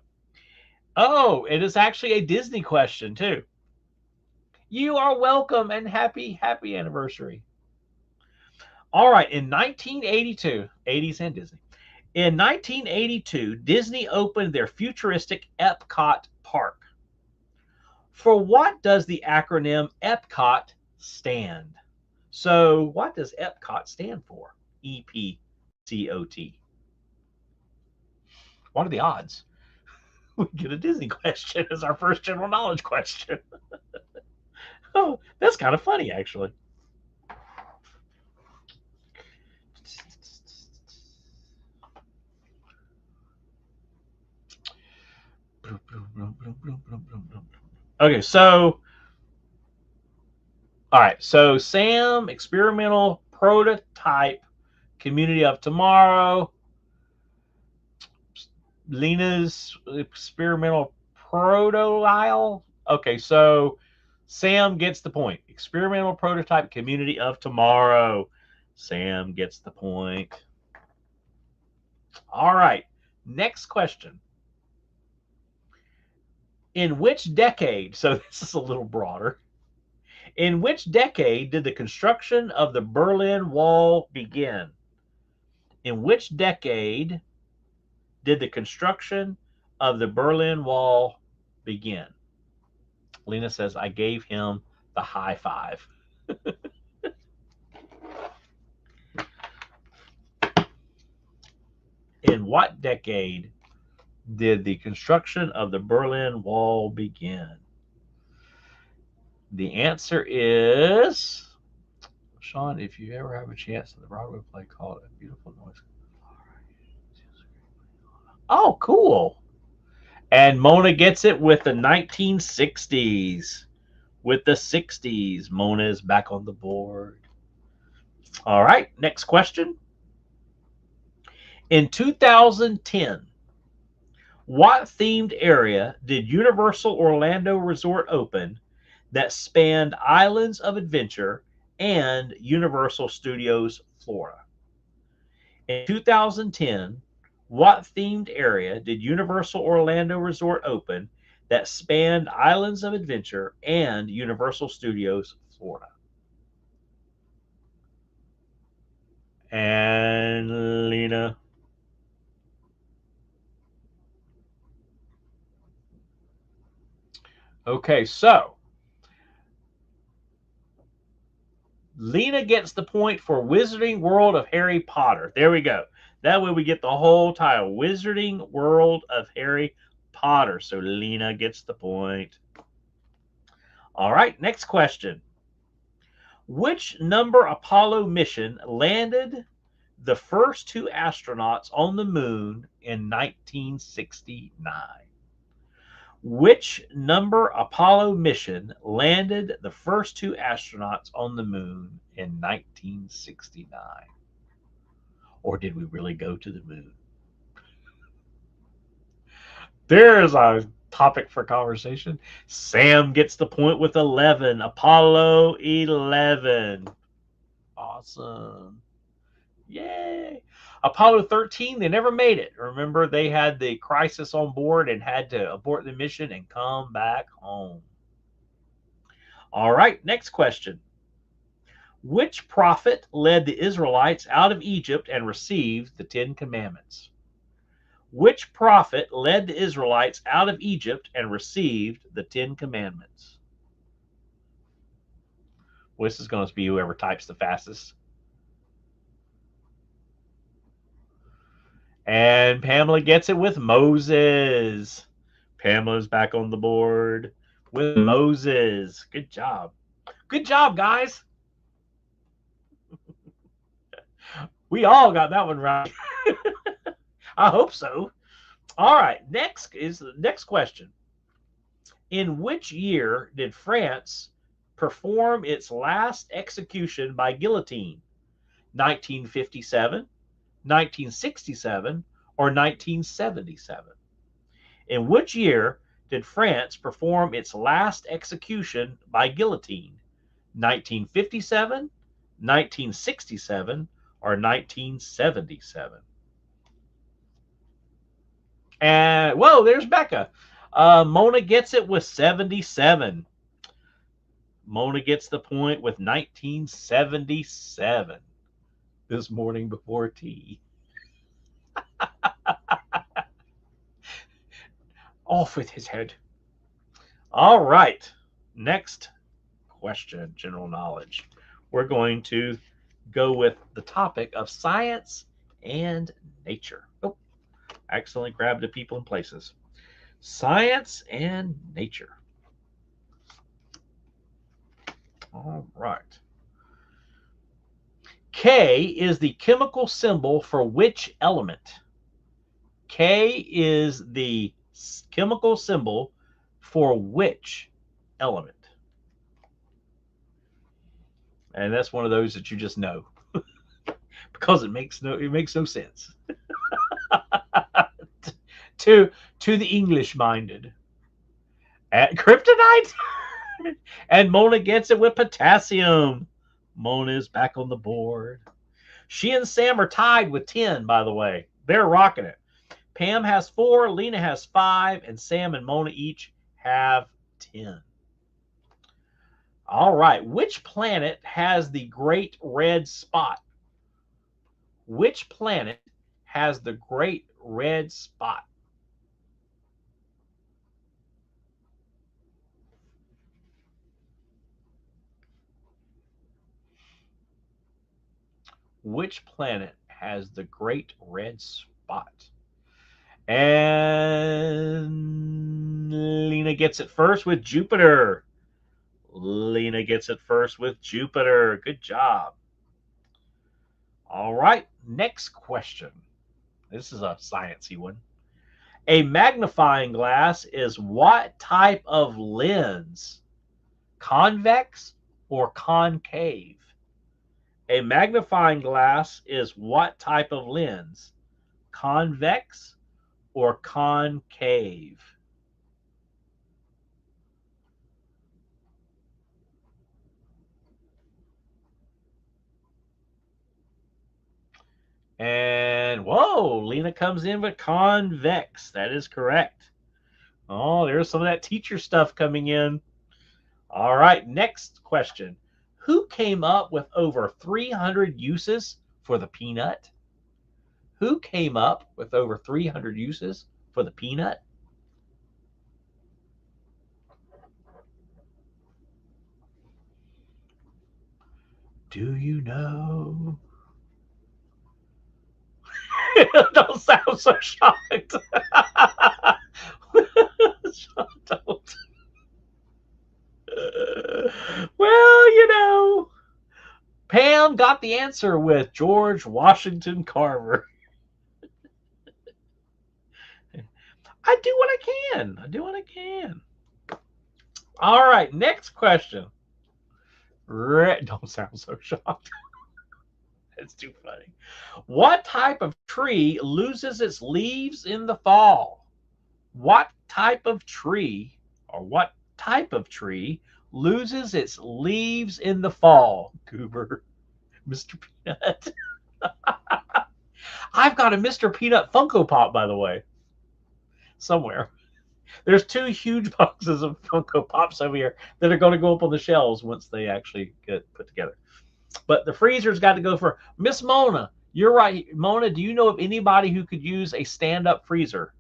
Oh, it is actually a Disney question, too. You are welcome and happy anniversary. All right, in 1982, 80s and Disney. In 1982, Disney opened their futuristic Epcot Park. For what does the acronym Epcot stand? So, what does Epcot stand for? EPCOT. What are the odds? We get a Disney question as our first general knowledge question. Oh, that's kind of funny, actually. Okay, so all right, so Sam, experimental prototype, community of tomorrow. Lena's experimental proto-isle. Okay, so Sam gets the point. Experimental prototype, community of tomorrow. Sam gets the point. All right, next question. In which decade, so this is a little broader, in which decade did the construction of the Berlin Wall begin? In which decade did the construction of the Berlin Wall begin? Lena says, I gave him the high five. In what decade did the construction of the Berlin Wall begin? The answer is, Sean, if you ever have a chance in the Broadway play called A Beautiful Noise. Oh, cool. And Mona gets it with the 1960s. With the 60s, Mona is back on the board. All right, next question. In 2010, what themed area did Universal Orlando Resort open that spanned Islands of Adventure and Universal Studios Florida? In 2010, what themed area did Universal Orlando Resort open that spanned Islands of Adventure and Universal Studios Florida? And Lena. Okay, so Lena gets the point for Wizarding World of Harry Potter. There we go. That way we get the whole title, Wizarding World of Harry Potter. So Lena gets the point. All right, next question. Which number Apollo mission landed the first two astronauts on the moon in 1969? Which number Apollo mission landed the first two astronauts on the moon in 1969? Or did we really go to the moon? There's our topic for conversation. Sam gets the point with 11. Apollo 11. Awesome. Yay. Apollo 13, they never made it. Remember, they had the crisis on board and had to abort the mission and come back home. All right, next question. Which prophet led the Israelites out of Egypt and received the Ten Commandments? Which prophet led the Israelites out of Egypt and received the Ten Commandments? Well, this is going to be whoever types the fastest. And Pamela gets it with Moses. Pamela's back on the board with Moses. Good job. Good job, guys. We all got that one right. I hope so. All right, next is the next question. In which year did France perform its last execution by guillotine? 1957, 1967, or 1977? In which year did France perform its last execution by guillotine? 1957, 1967, or 1977? And whoa, there's Becca. Mona gets it with 77. Mona gets the point with 1977. This morning before tea. Off with his head. All right. Next question, general knowledge. We're going to go with the topic of science and nature. Oh, I accidentally grabbed the people and places. Science and nature. All right. K is the chemical symbol for which element? K is the chemical symbol for which element? And that's one of those that you just know because it makes no sense to the English minded. At kryptonite, and Mona gets it with potassium. Mona is back on the board. She and Sam are tied with 10, by the way. They're rocking it. Pam has 4, Lena has 5, and Sam and Mona each have 10. All right. Which planet has the great red spot? Which planet has the great red spot? Which planet has the great red spot? And Lena gets it first with Jupiter. Lena gets it first with Jupiter. Good job. All right, next question. This is a sciencey one. A magnifying glass is what type of lens? Convex or concave? A magnifying glass is what type of lens? Convex or concave? And whoa, Lena comes in with convex. That is correct. Oh, there's some of that teacher stuff coming in. All right, next question. Who came up with over 300 uses for the peanut? Who came up with over 300 uses for the peanut? Do you know? Don't sound so shocked. Don't. Well, you know, Pam got the answer with George Washington Carver. I do what I can. I do what I can. All right, next question. Don't sound so shocked. That's too funny. What type of tree loses its leaves in the fall? What type of tree loses its leaves in the fall? Goober, Mr. Peanut. I've got a Mr. Peanut Funko Pop, by the way, somewhere. There's 2 huge boxes of Funko Pops over here that are going to go up on the shelves once they actually get put together. But the freezer's got to go for Miss Mona. You're right. Mona, do you know of anybody who could use a stand-up freezer?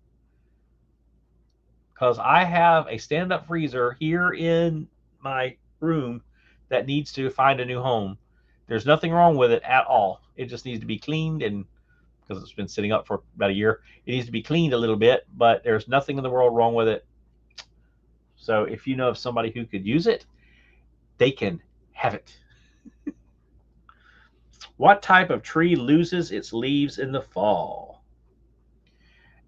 Because I have a stand-up freezer here in my room that needs to find a new home. There's nothing wrong with it at all. It just needs to be cleaned, and because it's been sitting up for about a year, it needs to be cleaned a little bit, but there's nothing in the world wrong with it. So if you know of somebody who could use it, they can have it. What type of tree loses its leaves in the fall?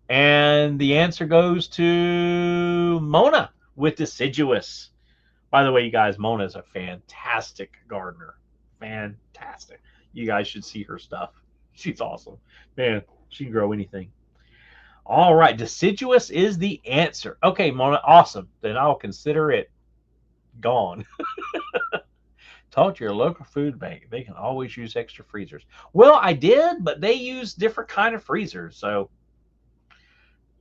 And the answer goes to Mona with deciduous. By the way, you guys, Mona is a fantastic gardener. Fantastic. You guys should see her stuff. She's awesome. Man, she can grow anything. All right, deciduous is the answer. Okay, Mona, awesome. Then I'll consider it gone. Talk to your local food bank. They can always use extra freezers. Well, I did, but they use different kind of freezers. So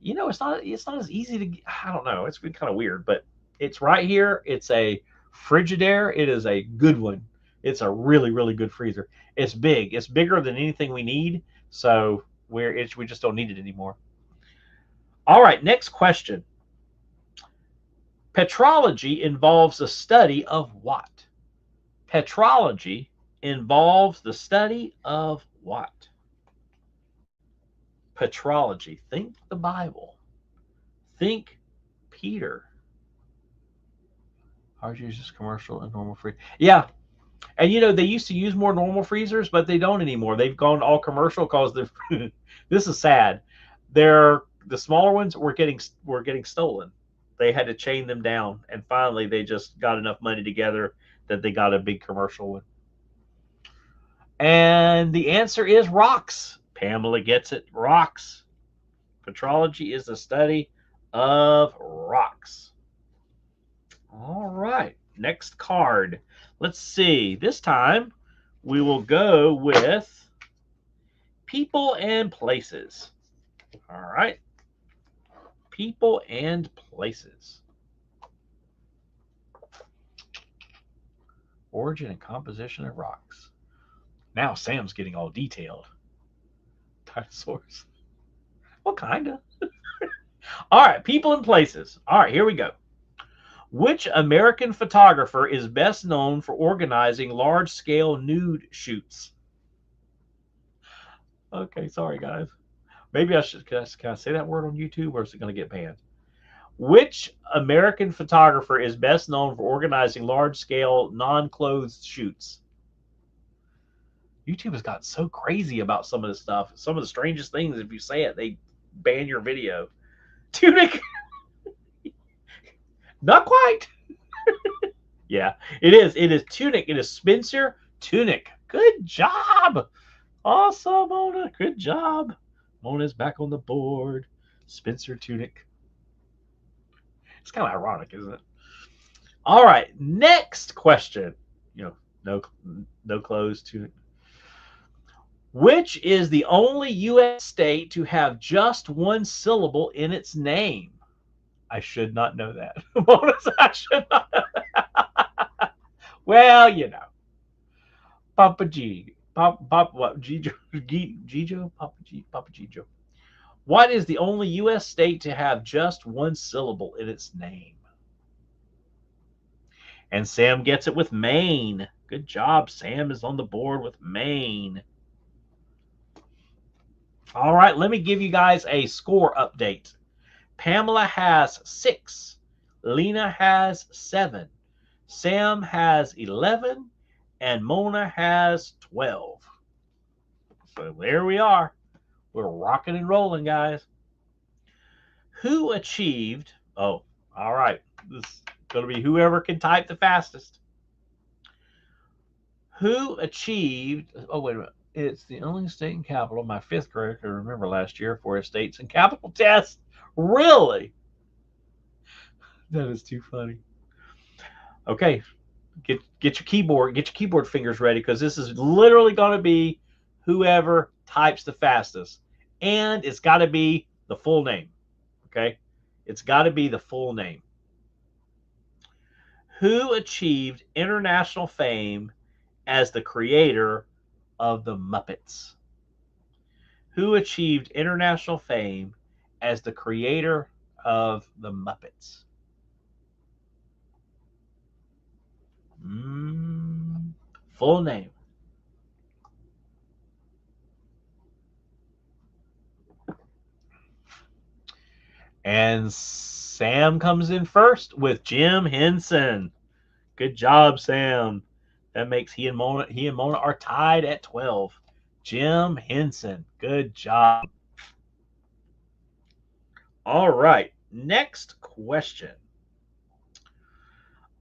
it's not as easy to. I don't know. It's been kind of weird, but it's right here. It's a Frigidaire. It is a good one. It's a really really good freezer. It's big. It's bigger than anything we need. So we just don't need it anymore. All right. Next question. Petrology involves the study of what? Petrology involves the study of what? Petrology. Think the Bible. Think Peter. Hard to use this commercial and normal free. Yeah. And they used to use more normal freezers, but they don't anymore. They've gone all commercial because they're this is sad. The smaller ones were getting stolen. They had to chain them down, and finally they just got enough money together that they got a big commercial one. And the answer is rocks. Pamela gets it. Rocks. Petrology is the study of rocks. All right. Next card. Let's see. This time we will go with people and places. All right. People and places. Origin and composition of rocks. Now Sam's getting all detailed. Dinosaurs. Well, kind of. All right. People and places. All right. Here we go. Which American photographer is best known for organizing large-scale nude shoots? Okay, sorry guys. Maybe I should. Can I say that word on YouTube, or is it going to get banned? Which American photographer is best known for organizing large-scale non-clothed shoots? YouTube has gotten so crazy about some of this stuff. Some of the strangest things. If you say it, they ban your video. Tunic. Not quite. Yeah, it is. It is Tunic. It is Spencer Tunic. Good job. Awesome, Mona. Good job. Mona's back on the board. Spencer Tunic. It's kind of ironic, isn't it? All right. Next question. No clothes, Tunic. Which is the only U.S. state to have just one syllable in its name? I should not know that. I should not know that. Well, Papa G. Papa what? Gijo? Papa Gijo. What is the only U.S. state to have just one syllable in its name? And Sam gets it with Maine. Good job. Sam is on the board with Maine. All right, let me give you guys a score update. Pamela has 6. Lena has 7. Sam has 11. And Mona has 12. So there we are. We're rocking and rolling, guys. Who achieved... Oh, all right. This is going to be whoever can type the fastest. Who achieved... Oh, wait a minute. It's the only state and capital my 5th grader could remember last year for a states and capital test. Really? That is too funny. Okay, get your keyboard fingers ready, because this is literally going to be whoever types the fastest, and it's got to be the full name. Okay, it's got to be the full name. Who achieved international fame as the creator of the Muppets? Who achieved international fame as the creator of the Muppets? Full name. And Sam comes in first with Jim Henson. Good job, Sam. That makes he and Mona are tied at 12. Jim Henson. Good job. All right. Next question.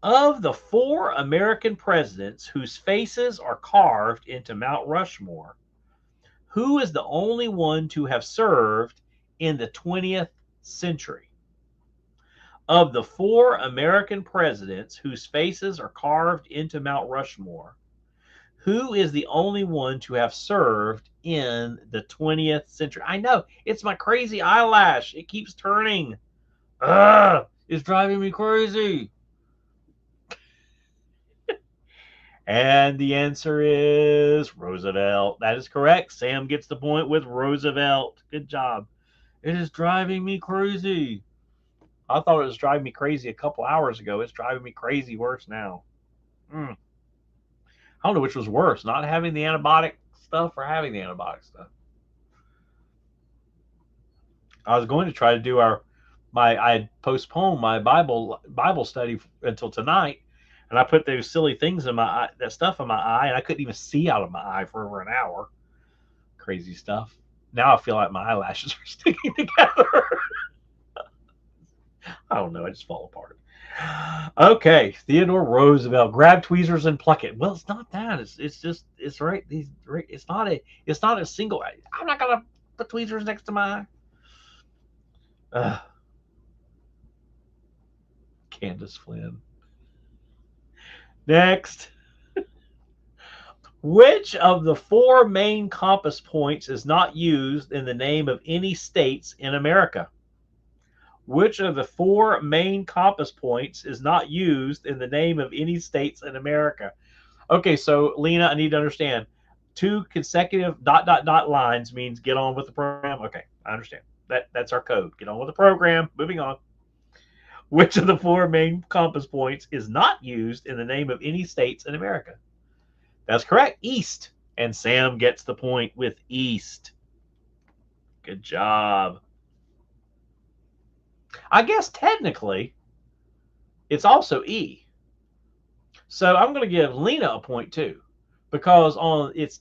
Of the 4 American presidents whose faces are carved into Mount Rushmore, who is the only one to have served in the 20th century? Of the 4 American presidents whose faces are carved into Mount Rushmore, who is the only one to have served in the 20th century? I know, it's my crazy eyelash. It keeps turning. Ugh, it's driving me crazy. And the answer is Roosevelt. That is correct. Sam gets the point with Roosevelt. Good job. It is driving me crazy. I thought it was driving me crazy a couple hours ago. It's driving me crazy worse now. I don't know which was worse, not having the antibiotic stuff or having the antibiotic stuff. I was going to try to do I had postponed my Bible study until tonight, and I put those silly things in my eye, that stuff in my eye, and I couldn't even see out of my eye for over an hour. Crazy stuff. Now I feel like my eyelashes are sticking together. I don't know. I just fall apart. Okay, Theodore Roosevelt. Grab tweezers and pluck it. Well, it's not that. It's just it's right. It's not a single. I'm not gonna put tweezers next to my eye. Candace Flynn. Next. Which of the four main compass points is not used in the name of any states in America? Which of the four main compass points is not used in the name of any states in America? Okay, so Lena, I need to understand. Two consecutive dot dot dot lines means get on with the program. Okay, I understand. That's our code. Get on with the program. Moving on. Which of the four main compass points is not used in the name of any states in America? That's correct. East. And Sam gets the point with East. Good job. I guess technically it's also E. So I'm going to give Lena a point too, because on it's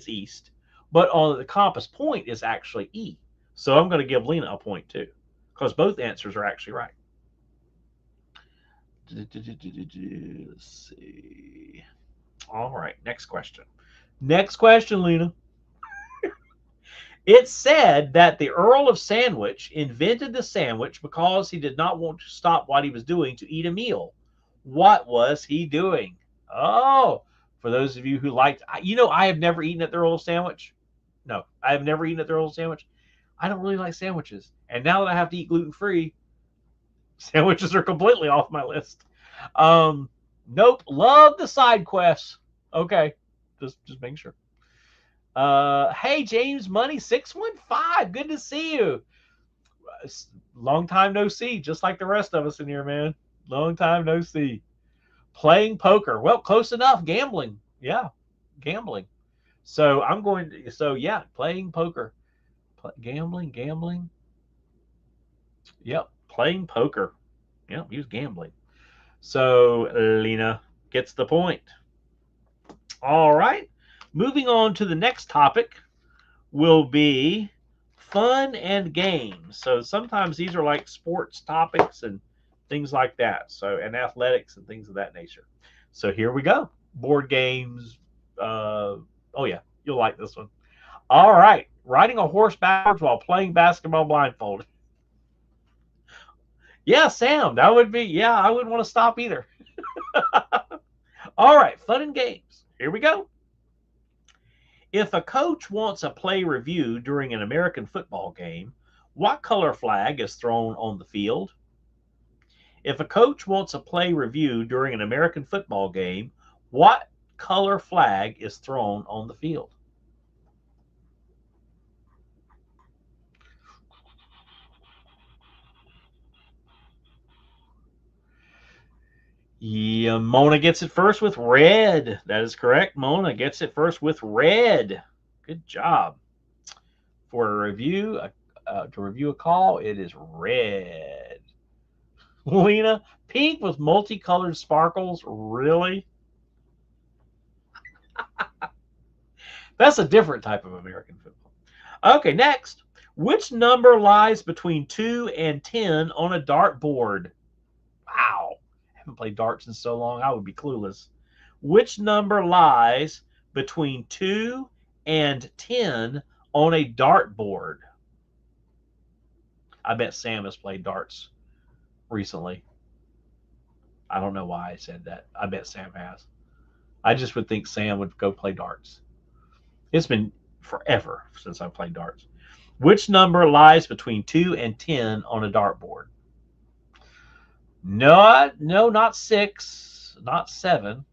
east, but on the compass point is actually E. So I'm going to give Lena a point too, because both answers are actually right. Let's see. All right, next question. Next question, Lena. It's said that the Earl of Sandwich invented the sandwich because he did not want to stop what he was doing to eat a meal. What was he doing? Oh, for those of you who liked, I have never eaten at the Earl Sandwich. No, I have never eaten at the Earl Sandwich. I don't really like sandwiches. And now that I have to eat gluten free, sandwiches are completely off my list. Nope. Love the side quests. Okay. Just making sure. Hey, James Money 615. Good to see you. Long time no see, just like the rest of us in here, man. Long time no see. Playing poker. Well, close enough. Gambling. Yeah, gambling. So I'm going to, so yeah, playing poker. Gambling. Yep, playing poker. Yep, he was gambling. So Lena gets the point. All right. Moving on to the next topic will be fun and games. So sometimes these are like sports topics and things like that. So, and athletics and things of that nature. So here we go. Board games. Oh yeah, you'll like this one. All right, riding a horse backwards while playing basketball blindfolded. Yeah, Sam, that would be. Yeah, I wouldn't want to stop either. All right, fun and games. Here we go. If a coach wants a play review during an American football game, what color flag is thrown on the field? If a coach wants a play review during an American football game, what color flag is thrown on the field? Yeah, Mona gets it first with red. That is correct. Mona gets it first with red. Good job. For a review, to review a call, it is red. Lena, pink with multicolored sparkles. Really? That's a different type of American football. Okay, next. Which number lies between 2 and 10 on a dartboard? Wow. I haven't played darts in so long, I would be clueless. Which number lies between 2 and 10 on a dartboard? I bet Sam has played darts recently. I don't know why I said that. I bet Sam has. I just would think Sam would go play darts. It's been forever since I played darts. Which number lies between 2 and 10 on a dartboard? No, no, not 6, not 7.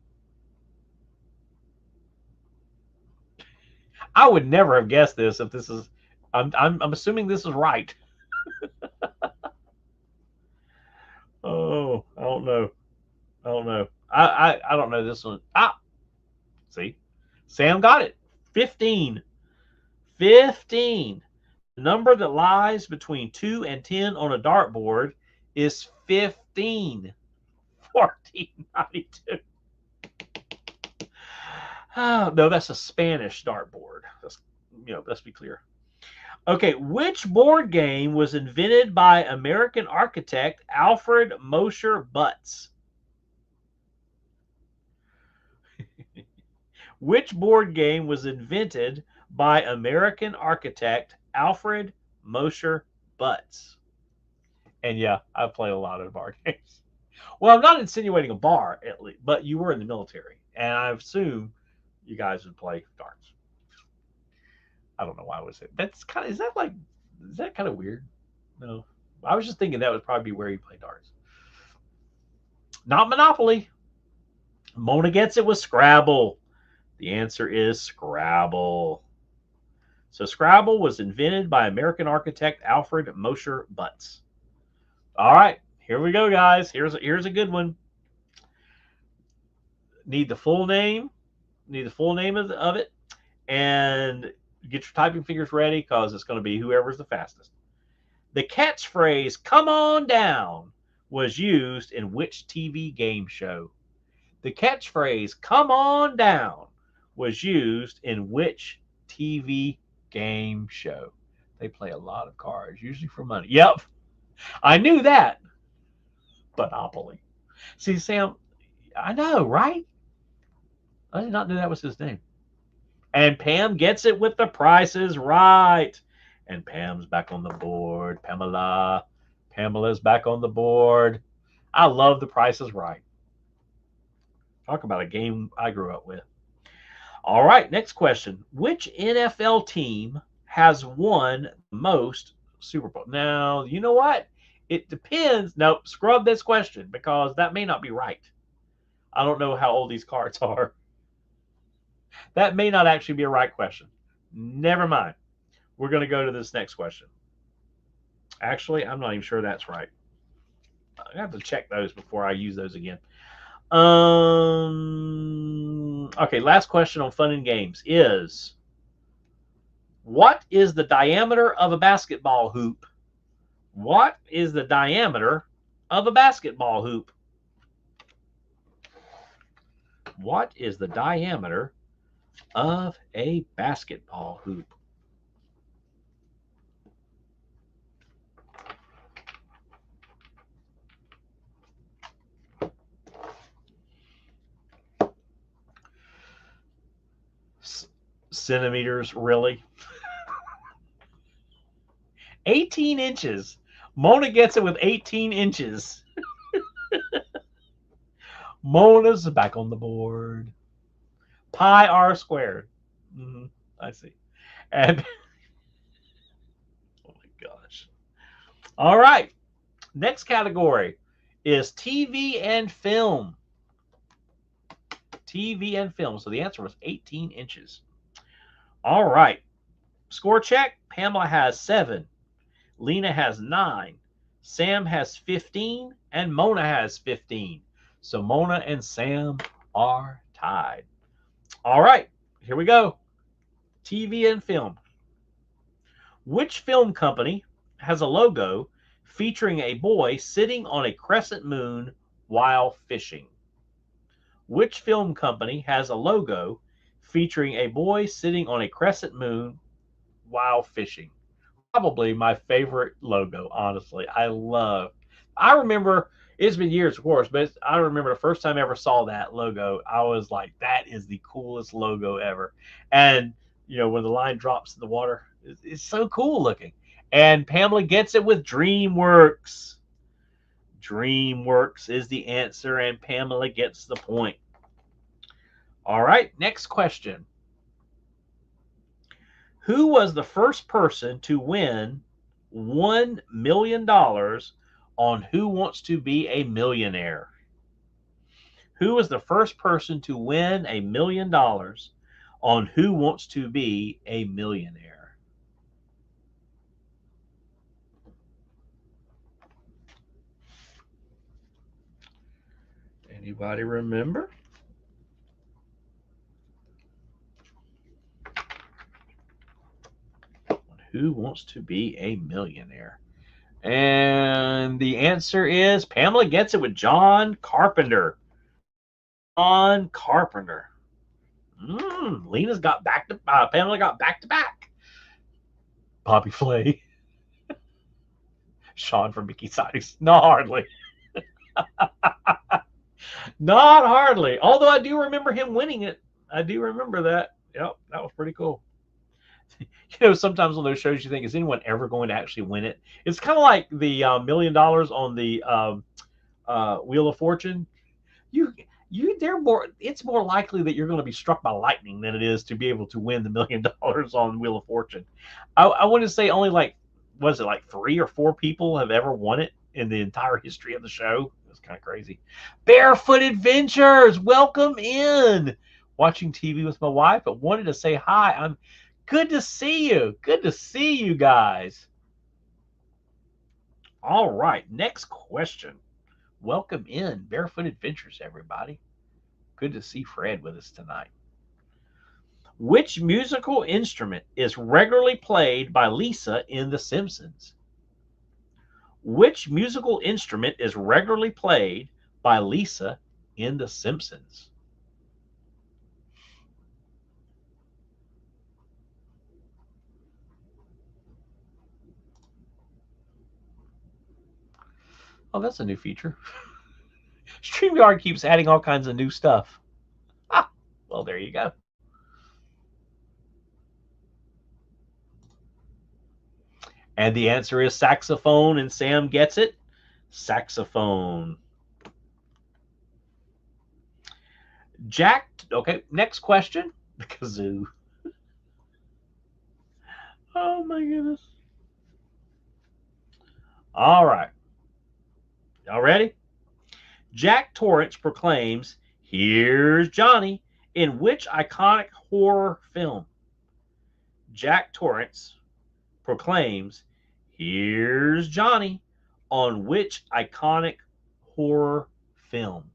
I would never have guessed this if this is. I'm assuming this is right. Oh, I don't know. I don't know. I don't know this one. Ah, see, Sam got it. 15. 15. The number that lies between 2 and 10 on a dartboard is 15. 1492. Oh, no, that's a Spanish dartboard. Let's be clear. Okay, which board game was invented by American architect Alfred Mosher Butts? Which board game was invented by American architect Alfred Mosher Butts? And yeah, I've played a lot of bar games. Well, I'm not insinuating a bar, at least, but you were in the military, and I assume you guys would play darts. I don't know why I was saying that's kind of is that kind of weird? No, I was just thinking that would probably be where you play darts. Not Monopoly. Mona gets it with Scrabble. The answer is Scrabble. So Scrabble was invented by American architect Alfred Mosher Butts. All right, here we go, guys. Here's a good one. Need the full name. Need the full name of it, and get your typing fingers ready because it's going to be whoever's the fastest. The catchphrase "Come on down" was used in which TV game show? The catchphrase "Come on down" was used in which TV game show? They play a lot of cards, usually for money. Yep, I knew that. Monopoly. See, Sam, I know, right? I did not know that was his name. And Pam gets it with the prices right. And Pam's back on the board. Pamela's back on the board. I love the prices right. Talk about a game I grew up with. All right, next question. Which NFL team has won the most Super Bowl? Now, you know what? It depends. Nope, scrub this question because that may not be right. I don't know how old these cards are. That may not actually be a right question. Never mind. We're going to go to this next question. Actually, I'm not even sure that's right. I have to check those before I use those again. Okay, last question on fun and games is, what is the diameter of a basketball hoop? What is the diameter of a basketball hoop? What is the diameter of a basketball hoop? Centimeters, really? 18 inches. Mona gets it with 18 inches. Mona's back on the board. Pi r squared. I see. And oh my gosh. All right. Next category is TV and film. TV and film. So the answer was 18 inches. All right. Score check. Pamela has 7. Lena has 9. Sam has 15. And Mona has 15. So Mona and Sam are tied. All right. Here we go. TV and film. Which film company has a logo featuring a boy sitting on a crescent moon while fishing? Which film company has a logo featuring a boy sitting on a crescent moon while fishing? Probably my favorite logo, honestly. I remember, it's been years, of course, but I remember the first time I ever saw that logo, I was like, that is the coolest logo ever. And, when the line drops in the water, it's so cool looking. And Pamela gets it with DreamWorks. DreamWorks is the answer, and Pamela gets the point. All right, next question. Who was the first person to win $1 million on Who Wants to Be a Millionaire? Who was the first person to win $1 million on Who Wants to Be a Millionaire? Anybody remember? Who Wants to Be a Millionaire? And the answer is Pamela Gets It with John Carpenter. John Carpenter. Lena's got back to Pamela got back to back. Bobby Flay. Sean from Mickey Sides. Not hardly. Not hardly. Although I do remember him winning it. I do remember that. Yep, that was pretty cool. Sometimes on those shows you think, is anyone ever going to actually win it? It's kind of like the $1 million on the Wheel of Fortune. It's more likely that you're going to be struck by lightning than it is to be able to win the $1 million on Wheel of Fortune. I want to say only like 3 or 4 people have ever won it in the entire history of the show. It's kind of crazy. Barefoot Adventures, welcome in. Watching TV with my wife, but wanted to say hi. I'm good to see you. Good to see you guys. All right, next question. Welcome in, Barefoot Adventures, everybody. Good to see Fred with us tonight. Which musical instrument is regularly played by Lisa in The Simpsons? Which musical instrument is regularly played by Lisa in The Simpsons? Oh, that's a new feature. StreamYard keeps adding all kinds of new stuff. Ah, well, there you go. And the answer is saxophone, and Sam gets it. Saxophone. Jack, okay, next question. The kazoo. Oh my goodness. All right. Y'all ready? Jack Torrance proclaims, "Here's Johnny," in which iconic horror film? Jack Torrance proclaims, "Here's Johnny," on which iconic horror film?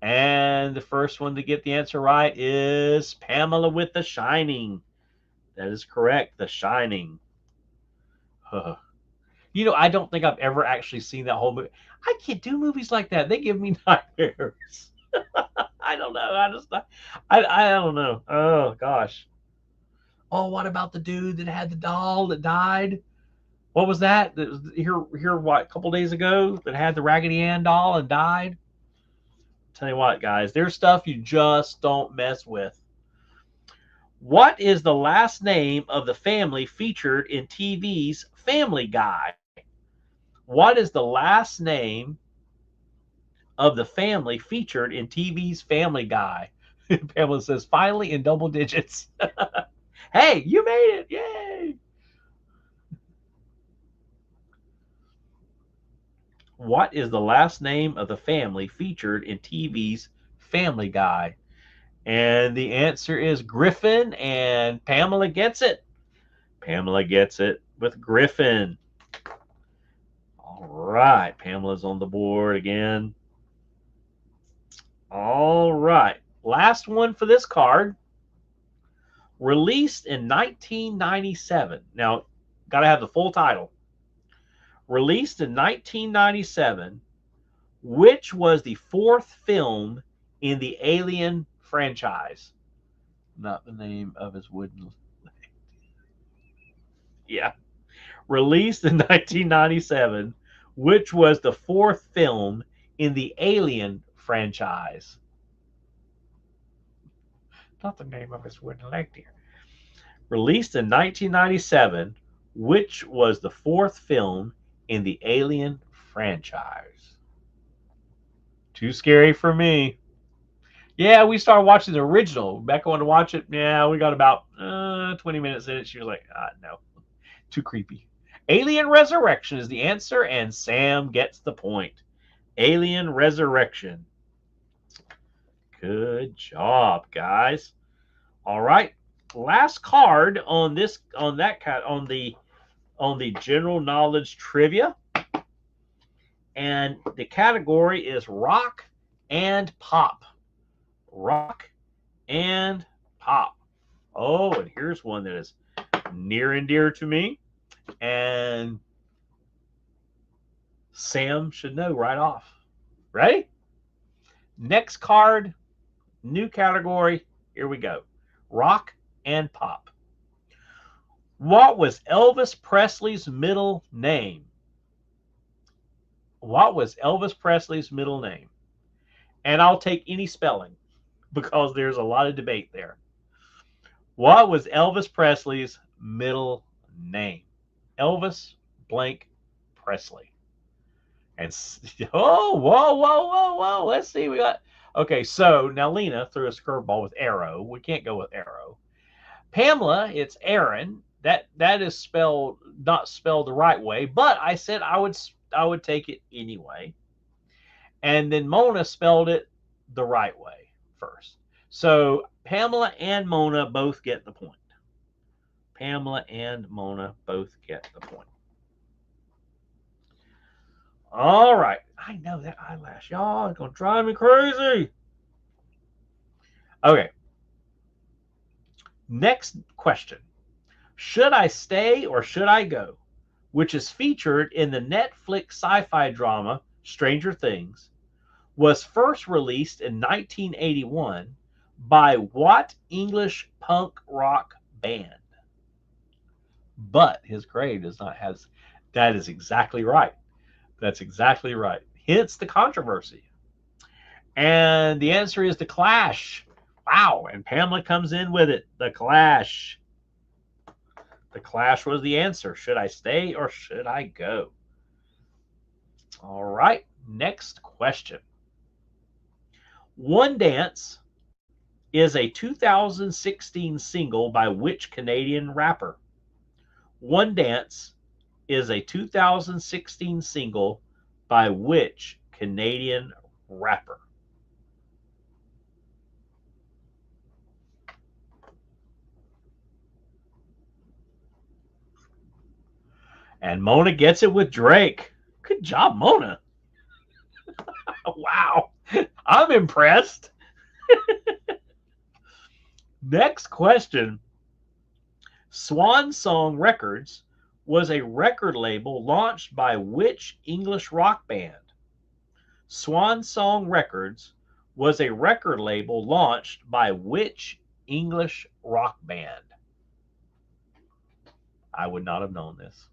And the first one to get the answer right is Pamela with The Shining. That is correct, The Shining. I don't think I've ever actually seen that whole movie. I can't do movies like that. They give me nightmares. I don't know. I don't know. Oh gosh. Oh, what about the dude that had the doll that died? What was that? That was here what, a couple days ago, that had the Raggedy Ann doll and died? Tell you what, guys, there's stuff you just don't mess with. What is the last name of the family featured in TV's Family Guy? What is the last name of the family featured in TV's Family Guy? Pamela says, finally in double digits. Hey, you made it. Yay. What is the last name of the family featured in TV's Family Guy? And the answer is Griffin, and Pamela gets it. Pamela gets it with Griffin. All right, Pamela's on the board again. All right, last one for this card. Released in 1997. Now, got to have the full title. Released in 1997, which was the 4th film in the Alien franchise? Not the name of his wooden leg. Yeah. Released in 1997, which was the 4th film in the Alien franchise? Not the name of his wooden leg, dear. Released in 1997, which was the 4th film in the Alien franchise? Too scary for me. Yeah, we started watching the original. Becca wanted to watch it. Yeah, we got about 20 minutes in it. She was like, no, too creepy. Alien Resurrection is the answer, and Sam gets the point. Alien Resurrection. Good job, guys. All right. Last card on this on the general knowledge trivia. And the category is rock and pop. Rock and pop. Oh, and here's one that is near and dear to me. And Sam should know right off. Ready? Next card, new category. Here we go. Rock and pop. What was Elvis Presley's middle name? What was Elvis Presley's middle name? And I'll take any spelling because there's a lot of debate there. What was Elvis Presley's middle name? Elvis blank Presley. And whoa. Let's see. We got okay. So now Lena threw us a curveball with Arrow. We can't go with Arrow. Pamela, it's Aaron. That is spelled not spelled the right way, but I said I would take it anyway. And then Mona spelled it the right way first. So Pamela and Mona both get the point. Pamela and Mona both get the point. All right. I know that eyelash. Y'all it's going to drive me crazy. Okay. Next question. Should I Stay or Should I Go? Which is featured in the Netflix sci-fi drama Stranger Things, was first released in 1981 by what English punk rock band? But his grade does not has. That is exactly right. That's exactly right. Hence the controversy. And the answer is The Clash. Wow. And Pamela comes in with it. The Clash. The Clash was the answer. Should I stay or should I go? All right. Next question. One Dance is a 2016 single by which Canadian rapper? One Dance is a 2016 single by which Canadian rapper? And Mona gets it with Drake. Good job, Mona. Wow. I'm impressed. Next question. Swan Song Records was a record label launched by which English rock band? Swan Song Records was a record label launched by which English rock band? I would not have known this.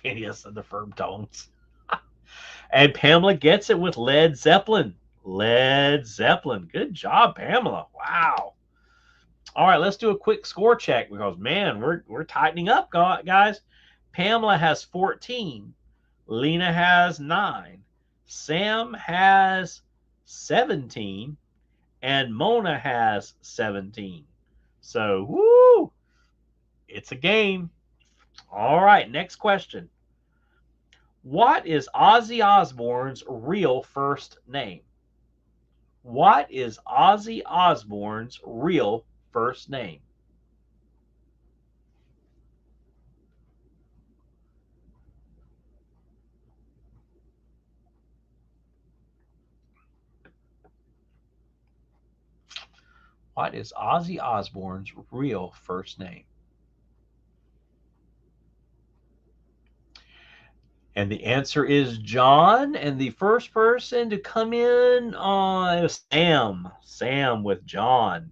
Phineas and the Firm Tones. And Pamela gets it with Led Zeppelin. Led Zeppelin. Good job, Pamela. Wow. All right, let's do a quick score check because, man, we're tightening up, guys. Pamela has 14. Lena has 9. Sam has 17. And Mona has 17. So, woo, it's a game. All right, next question. What is Ozzy Osbourne's real first name? What is Ozzy Osbourne's real first name? What is Ozzy Osbourne's real first name? And the answer is John. And the first person to come in on Sam. Sam with John.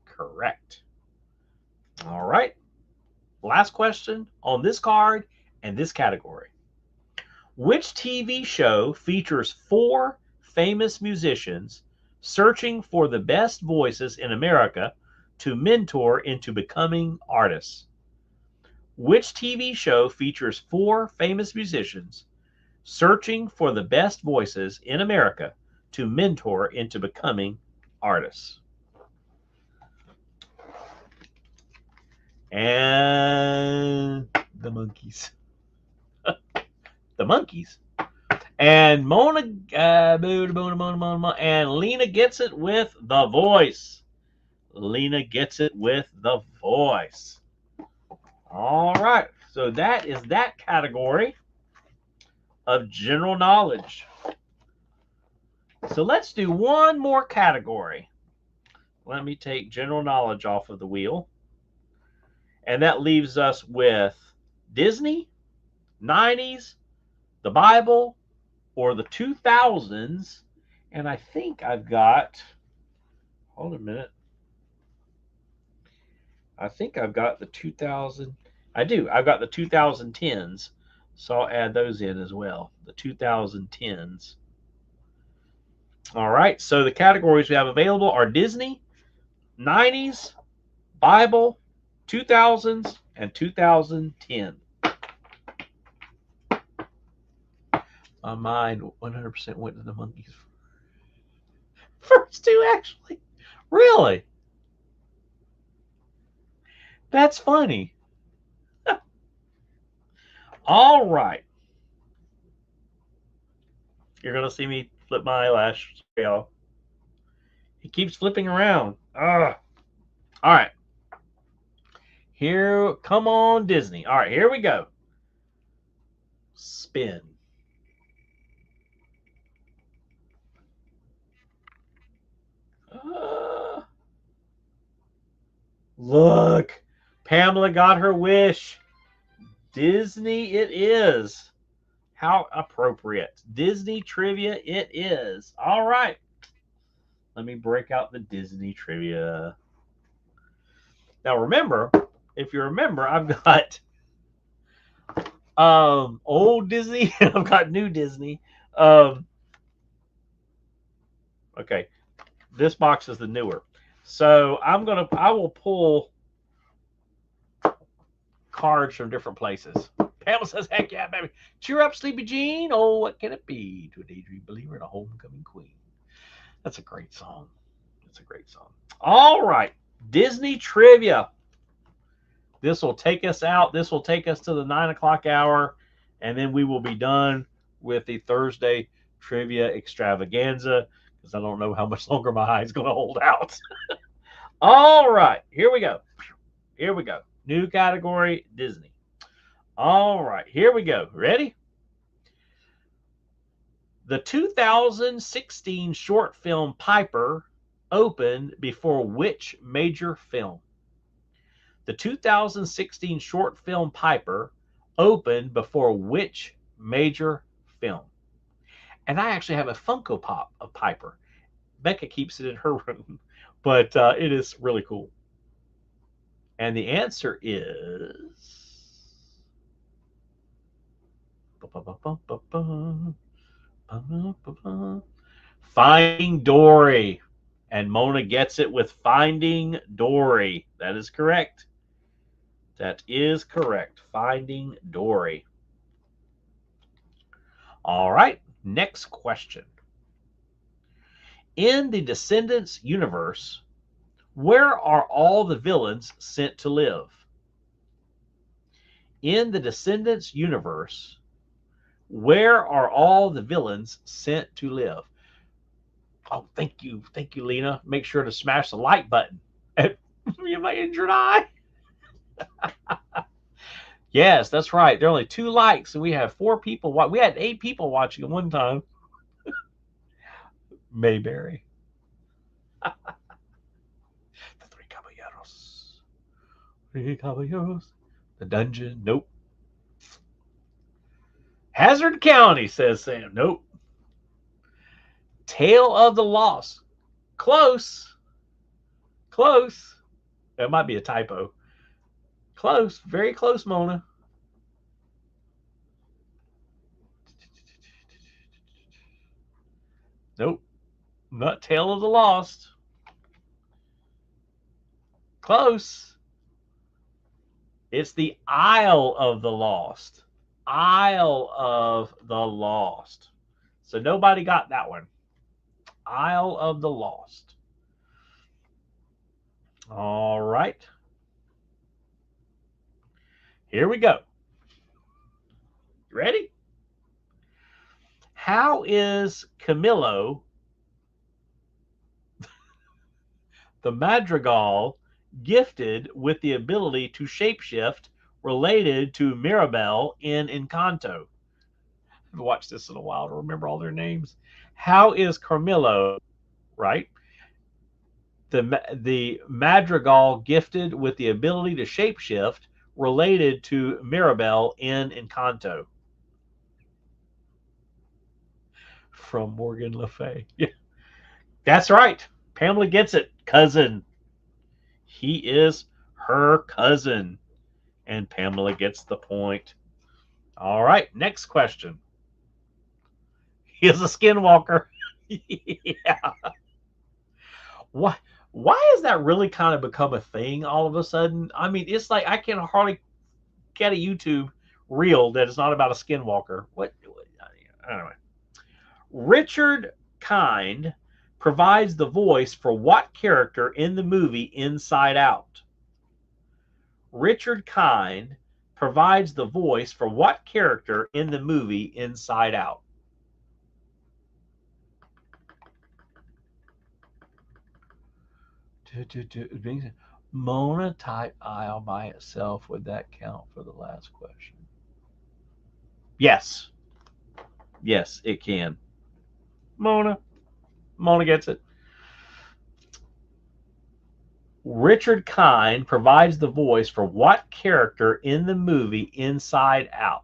Correct. All right. Last question on this card and this category. Which TV show features 4 famous musicians searching for the best voices in America to mentor into becoming artists? Which TV show features 4 famous musicians searching for the best voices in America to mentor into becoming artists. And the Monkees. The Monkees. And Mona, and Lena gets it with The Voice. Lena gets it with The Voice. All right. So that is that category of general knowledge. So let's do one more category. Let me take general knowledge off of the wheel. And that leaves us with Disney, 90s, the Bible, or the 2000s. And I think I've got, hold a minute. I think I've got the 2000. I do. I've got the 2010s. So I'll add those in as well. The 2010s. All right. So the categories we have available are Disney, 90s, Bible, 2000s, and 2010. My mind 100% went to the Monkees. First two, actually. Really? That's funny. All right. You're going to see me flip my eyelash. Y'all. He keeps flipping around. Ugh. All right. Here, come on, Disney. All right, here we go. Spin. Look, Pamela got her wish. Disney it is. How appropriate. Disney trivia it is. All right. Let me break out the Disney trivia. Now remember, if you remember, I've got old Disney and I've got new Disney. Okay. This box is the newer. So I will pull cards from different places. Pamela says, heck yeah, baby. Cheer up, Sleepy Jean. Oh, what can it be to a daydream believer and a homecoming queen? That's a great song. That's a great song. All right. Disney trivia. This will take us out. This will take us to the 9 o'clock hour, and then we will be done with the Thursday trivia extravaganza because I don't know how much longer my eye is going to hold out. All right. Here we go. Here we go. New category, Disney. All right, here we go. Ready? The 2016 short film Piper opened before which major film? The 2016 short film Piper opened before which major film? And I actually have a Funko Pop of Piper. Becca keeps it in her room, but it is really cool. And the answer is Finding Dory. And Mona gets it with Finding Dory. That is correct. That is correct. Finding Dory. All right. Next question. In the Descendants universe, where are all the villains sent to live? In the Descendants universe, where are all the villains sent to live? Oh, thank you, Lena. Make sure to smash the like button. You my injured eye. Yes, that's right. There are only 2 likes, and we have 4 people. We had 8 people watching at one time. Mayberry. The 3 caballeros. 3 caballeros. The dungeon. Nope. Hazard County, says Sam. Nope. Tale of the Lost. Close. Close. That might be a typo. Close. Very close, Mona. Nope. Not Tale of the Lost. Close. It's the Isle of the Lost. Isle of the Lost. So nobody got that one. Isle of the Lost. All right. Here we go. You ready? How is Camillo the Madrigal gifted with the ability to shapeshift related to Mirabelle in Encanto? I've watched this in a while to remember all their names. How is Carmillo, right? The Madrigal gifted with the ability to shapeshift related to Mirabelle in Encanto? From Morgan Le Fay. Yeah, that's right. Pamela gets it. Cousin. He is her cousin. And Pamela gets the point. All right, next question. He is a skinwalker. Yeah. Why? Why has that really kind of become a thing all of a sudden? I mean, it's like I can hardly get a YouTube reel that is not about a skinwalker. What? Anyway, Richard Kind provides the voice for what character in the movie Inside Out? Richard Kind provides the voice for what character in the movie Inside Out? Mona type aisle by itself. Would that count for the last question? Yes. Yes, it can. Mona. Mona gets it. Richard Kind provides the voice for what character in the movie Inside Out?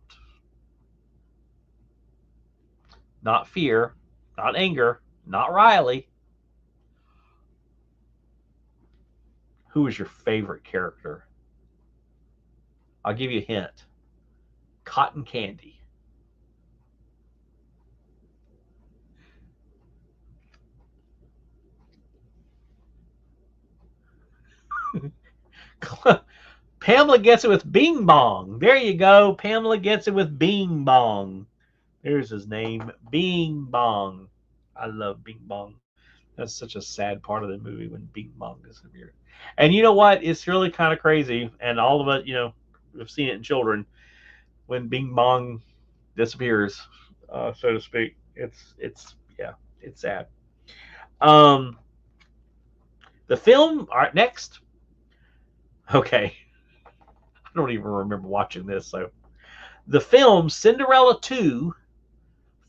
Not fear, not anger, not Riley. Who is your favorite character? I'll give you a hint. Cotton Candy. Pamela gets it with Bing Bong. There you go. Pamela gets it with Bing Bong. There's his name, Bing Bong. I love Bing Bong. That's such a sad part of the movie when Bing Bong disappeared. And you know what? It's really kind of crazy. And all of it, we've seen it in children when Bing Bong disappears, so to speak. It's yeah, it's sad. Um, the film. All right, next. Okay, I don't even remember watching this. So the film Cinderella 2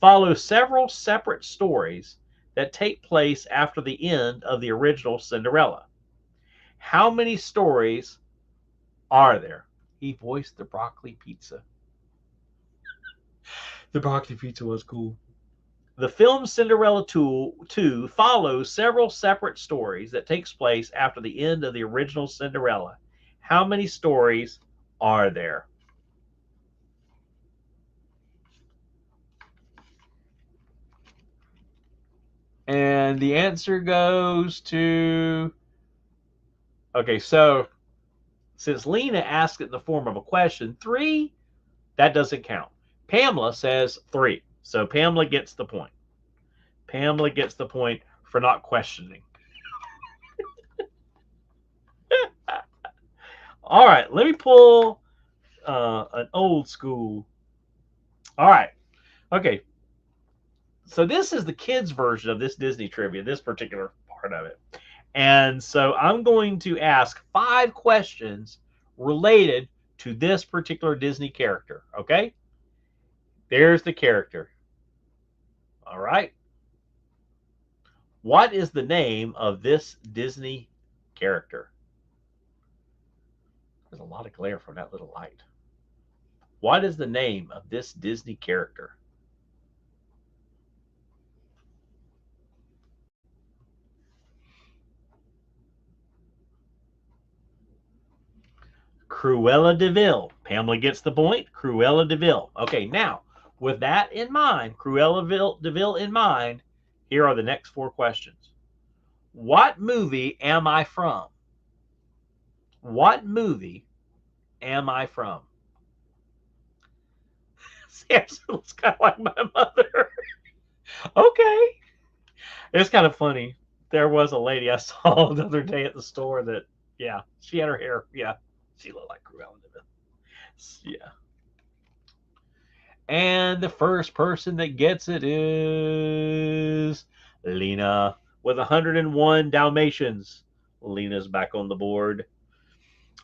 follows several separate stories that take place after the end of the original Cinderella. How many stories are there? He voiced the broccoli pizza. The broccoli pizza was cool. The film Cinderella 2 follows several separate stories that takes place after the end of the original Cinderella. How many stories are there? And the answer goes to. Okay, so since Lena asked it in the form of a question, 3, that doesn't count. Pamela says 3. So Pamela gets the point. Pamela gets the point for not questioning. All right, let me pull an old school. All right, okay. So this is the kids' version of this Disney trivia, this particular part of it. And so I'm going to ask 5 questions related to this particular Disney character, okay? There's the character. All right. What is the name of this Disney character? There's a lot of glare from that little light. What is the name of this Disney character? Cruella de Vil. Pamela gets the point. Cruella de Vil. Okay, now, with that in mind, Cruella de Vil in mind, here are the next 4 questions. What movie am I from? What movie am I from? Samson looks kind of like my mother. Okay. It's kind of funny. There was a lady I saw the other day at the store that, yeah, she had her hair. Yeah, she looked like Cruella de Vil. Yeah. And the first person that gets it is Lena with 101 Dalmatians. Lena's back on the board.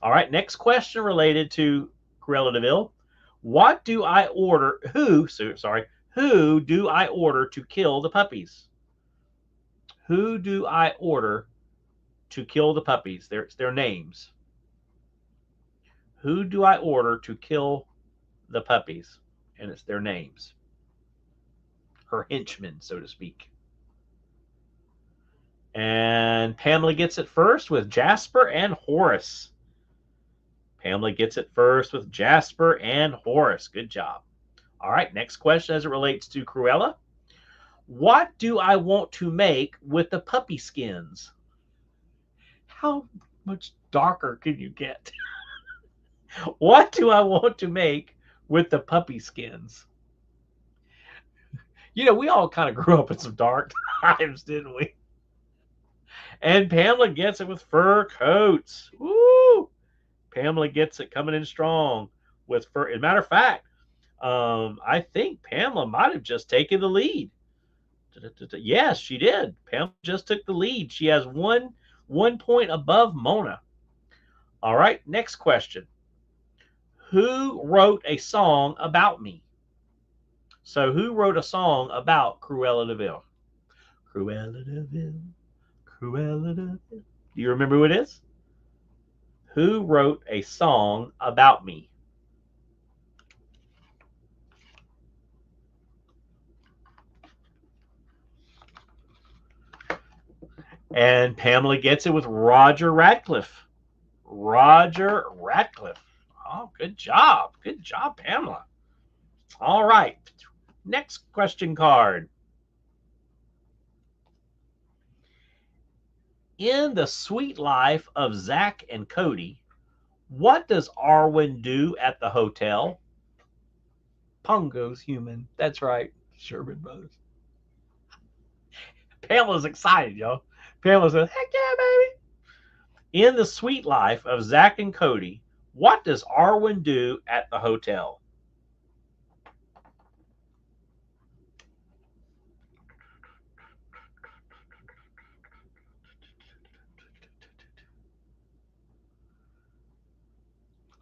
All right, next question related to Cruella de Vil. What do I order? Who do I order to kill the puppies? Who do I order to kill the puppies? Their names. Who do I order to kill the puppies? And it's their names. Her henchmen, so to speak. And Pamela gets it first with Jasper and Horace. Pamela gets it first with Jasper and Horace. Good job. All right, next question as it relates to Cruella. What do I want to make with the puppy skins? How much darker can you get? What do I want to make with the puppy skins? You know, we all kind of grew up in some dark times, didn't we? And Pamela gets it with fur coats. Woo! Pamela gets it coming in strong with fur. As a matter of fact, I think Pamela might have just taken the lead. Yes, she did. Pamela just took the lead. She has one point above Mona. All right, next question. Who wrote a song about me? So who wrote a song about Cruella de Vil? Cruella de Vil, Cruella de Vil. Do you remember who it is? Who wrote a song about me? And Pamela gets it with Roger Radcliffe. Roger Radcliffe. Oh, good job. Good job, Pamela. All right. Next question card. In the sweet life of Zach and Cody, what does Arwen do at the hotel? Pongo's human. That's right. Sherman Brothers. Pamela's excited, y'all. Pamela says, heck yeah, baby. In the sweet life of Zach and Cody, what does Arwen do at the hotel?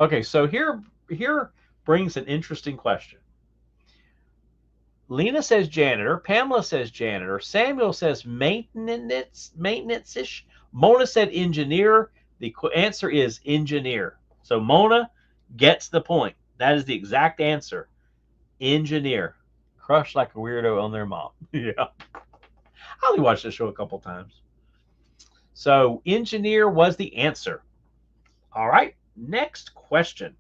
Okay, so here brings an interesting question. Lena says janitor, Pamela says janitor, Samuel says maintenance-ish. Mona said engineer. The answer is engineer. So Mona gets the point. That is the exact answer. Engineer. Crushed like a weirdo on their mom. Yeah. I only watched the show a couple times. So engineer was the answer. All right. Next question.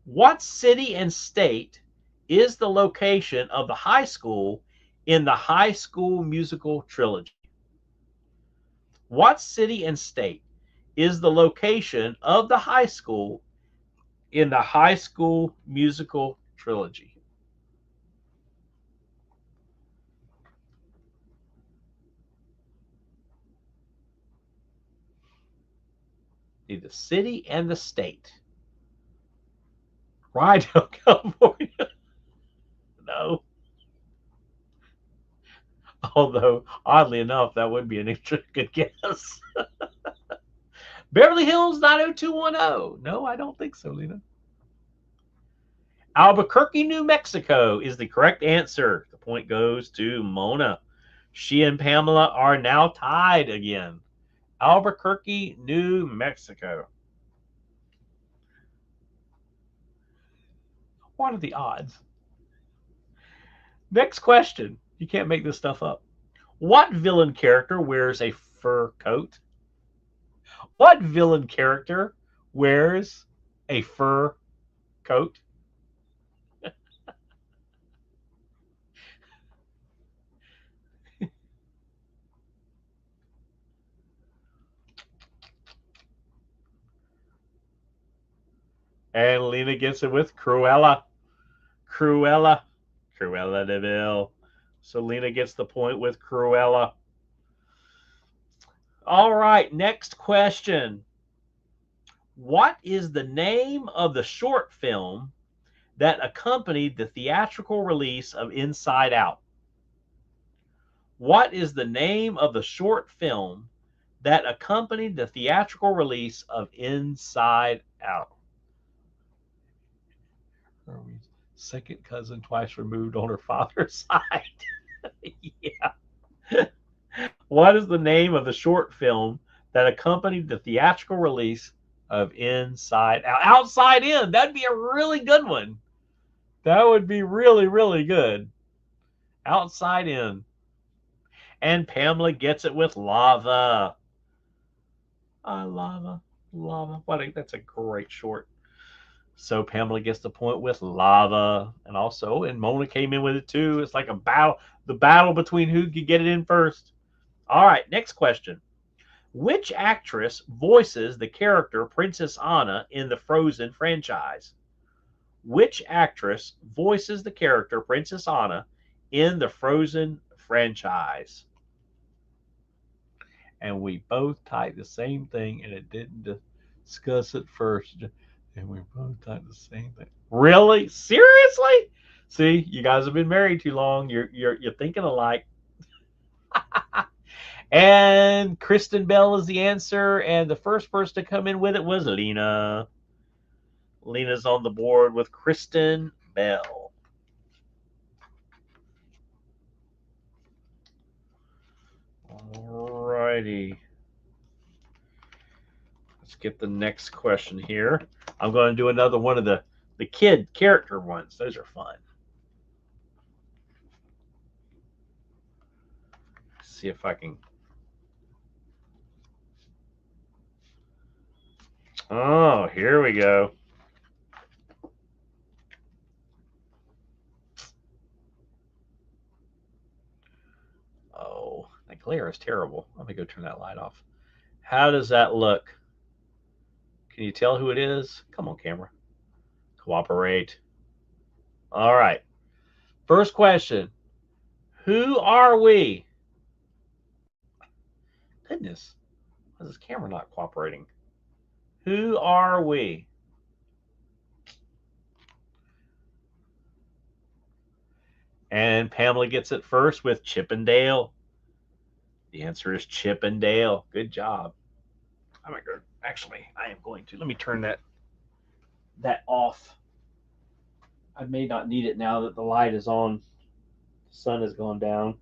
What city and state is the location of the high school in the High School Musical trilogy? What city and state is the location of the high school in the High School Musical trilogy? Need the city and the state. Rydell, California. No. Although, oddly enough, that would be an good guess. Beverly Hills 90210. No, I don't think so, Lena. Albuquerque, New Mexico is the correct answer. The point goes to Mona. She and Pamela are now tied again. Albuquerque, New Mexico. What are the odds? Next question. You can't make this stuff up. What villain character wears a fur coat? What villain character wears a fur coat? And Lena gets it with Cruella. Cruella. Cruella de Vil. So Lena gets the point with Cruella. All right, next question. What is the name of the short film that accompanied the theatrical release of Inside Out? What is the name of the short film that accompanied the theatrical release of Inside Out? Second cousin twice removed on her father's side. Yeah. What is the name of the short film that accompanied the theatrical release of Inside Out? Outside In. That'd be a really good one. That would be really, really good. Outside In. And Pamela gets it with Lava. Lava. Lava. That's a great short. So Pamela gets the point with Lava. And Mona came in with it too. It's like a battle. The battle between who could get it in first. All right, next question. Which actress voices the character Princess Anna in the Frozen franchise? Which actress voices the character Princess Anna in the Frozen franchise? And we both typed the same thing, and it didn't discuss it first. And we both typed the same thing. Really? Seriously? See, you guys have been married too long. You're thinking alike. And Kristen Bell is the answer. And the first person to come in with it was Lena. Lena's on the board with Kristen Bell. Alrighty. Let's get the next question here. I'm going to do another one of the kid character ones. Those are fun. Let's see if I can. Oh, here we go. Oh, that glare is terrible. Let me go turn that light off. How does that look? Can you tell who it is? Come on, camera. Cooperate. All right. First question. Who are we? Goodness. Why is this camera not cooperating? Who are we? And Pamela gets it first with Chip and Dale. The answer is Chip and Dale. Good job. I'm going to actually, I am going to. Let me turn that off. I may not need it now that the light is on. The sun has gone down.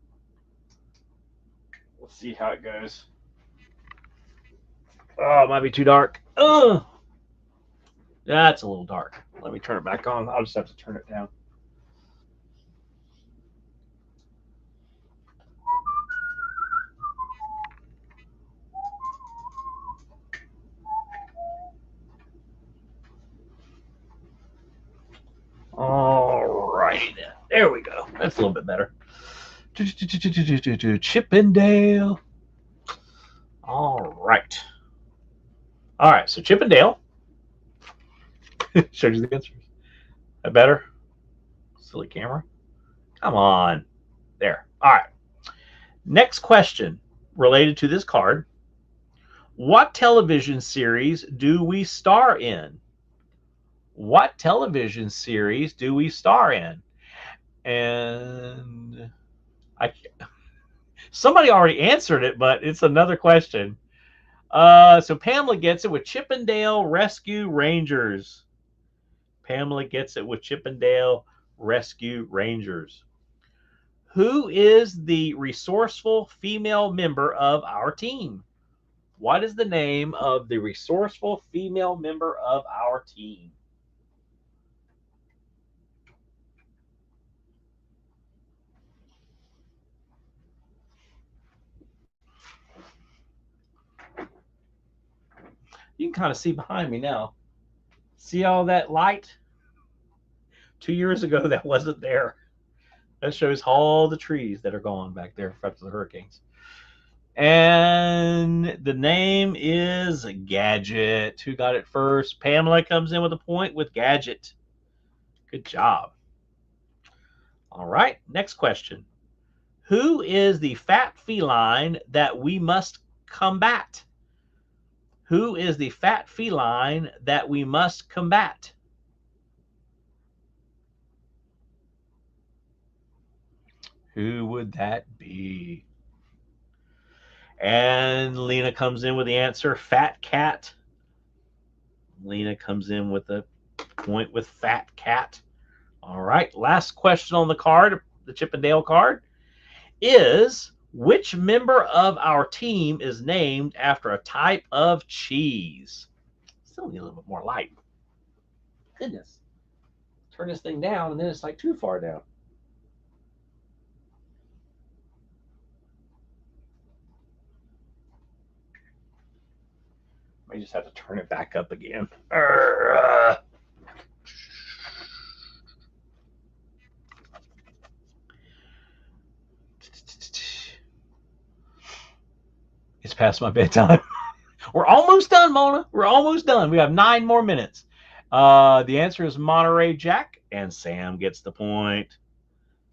We'll see how it goes. Oh, it might be too dark. Ugh. That's a little dark. Let me turn it back on. I'll just have to turn it down. All right. There we go. That's a little bit better. Chip and Dale. All right. All right. So Chip and Dale. Showed you the answers. That better? Silly camera. Come on. There. All right. Next question related to this card. What television series do we star in? What television series do we star in? And somebody already answered it, but it's another question. So Pamela gets it with Chip and Dale Rescue Rangers. Pamela gets it with Chip and Dale Rescue Rangers. Who is the resourceful female member of our team? What is the name of the resourceful female member of our team? You can kind of see behind me now. See all that light? 2 years ago, that wasn't there. That shows all the trees that are gone back there after the hurricanes. And the name is Gadget. Who got it first? Pamela comes in with a point with Gadget. Good job. All right, next question. Who is the fat feline that we must combat? Who is the fat feline that we must combat? Who would that be? And Lena comes in with the answer, fat cat. Lena comes in with a point with fat cat. All right, last question on the card, the Chip and Dale card, is which member of our team is named after a type of cheese? Still need a little bit more light. Goodness. Turn this thing down and then it's like too far down. I just have to turn it back up again. It's past my bedtime. We're almost done, Mona. We're almost done. We have 9 more minutes. The answer is Monterey Jack, and Sam gets the point.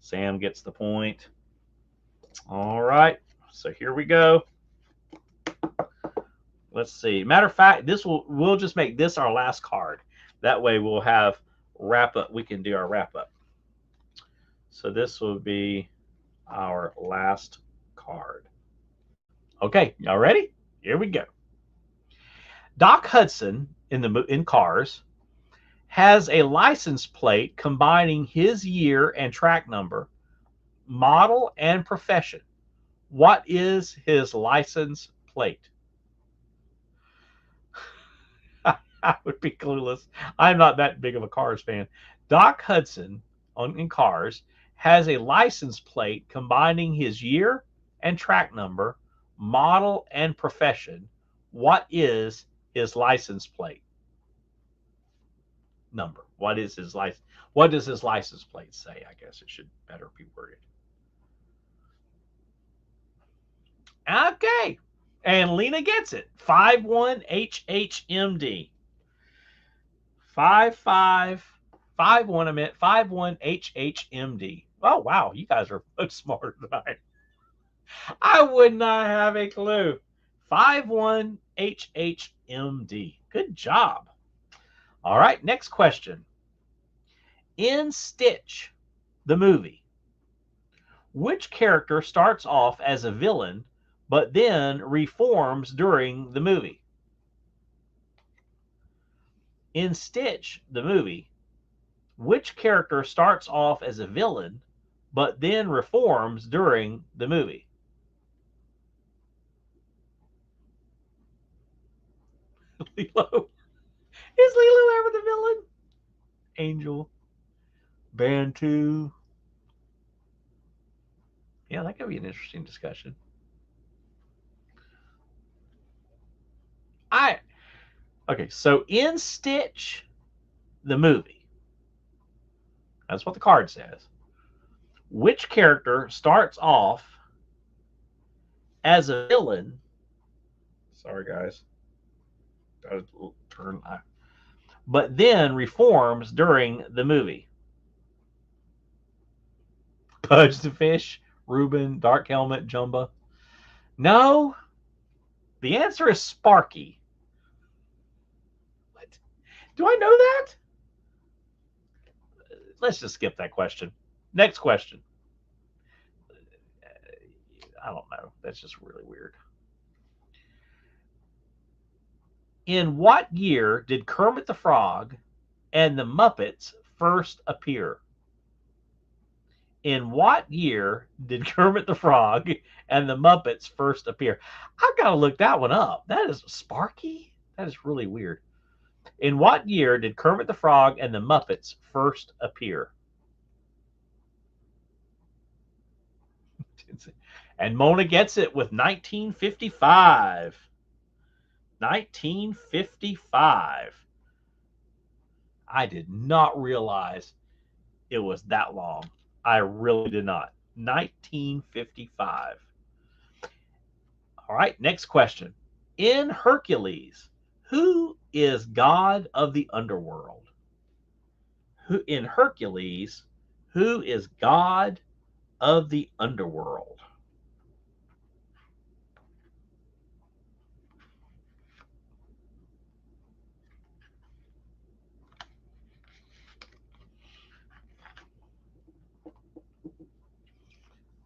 Sam gets the point. All right. So here we go. Let's see. Matter of fact, we'll just make this our last card. That way we'll have wrap up. We can do our wrap up. So this will be our last card. Okay, y'all ready? Here we go. Doc Hudson in Cars has a license plate combining his year and track number, model, and profession. What is his license plate? I would be clueless. I'm not that big of a Cars fan. Doc Hudson in Cars has a license plate combining his year and track number, model, and profession. What is his license plate number? What is his license? What does his license plate say? I guess it should better be worded. Okay. And Lena gets it. 51HHMD. 5551, I meant 51HHMD. Oh, wow. You guys are much smarter than I am. I would not have a clue. 51HHMD. Good job. All right, next question. In Stitch, the movie, which character starts off as a villain but then reforms during the movie? In Stitch, the movie, which character starts off as a villain but then reforms during the movie? Lilo. Is Lilo ever the villain? Angel. Bantu. Yeah, that could be an interesting discussion. Okay, so in Stitch, the movie, that's what the card says. Which character starts off as a villain? Sorry, guys. Gotta turn. But then reforms during the movie. Pudge the Fish, Reuben, Dark Helmet, Jumba. No. The answer is Sparky. What? Do I know that? Let's just skip that question. Next question. I don't know. That's just really weird. In what year did Kermit the Frog and the Muppets first appear? In what year did Kermit the Frog and the Muppets first appear? I've got to look that one up. That is Sparky? That is really weird. In what year did Kermit the Frog and the Muppets first appear? And Mona gets it with 1955. 1955. I did not realize it was that long. I really did not. 1955. All right, next question. In Hercules, who is god of the underworld? In Hercules, Who is God of the underworld?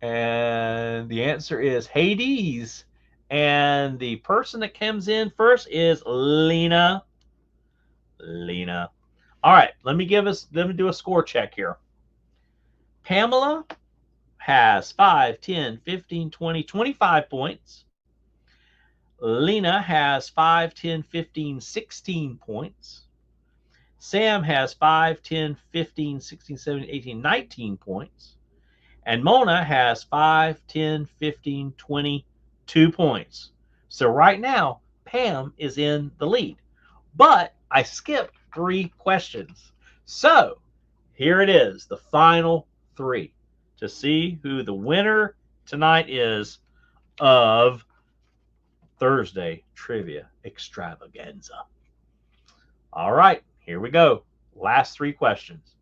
And the answer is Hades. And the person that comes in first is Lena. Lena. All right, let me do a score check here. Pamela has 5, 10, 15, 20, 25 points. Lena has 5, 10, 15, 16 points. Sam has 5, 10, 15, 16, 17, 18, 19 points. And Mona has 5, 10, 15, 22 points. So right now, Pam is in the lead. But I skipped 3 questions. So here it is, the final 3, to see who the winner tonight is of Thursday Trivia Extravaganza. All right, here we go. Last 3 questions.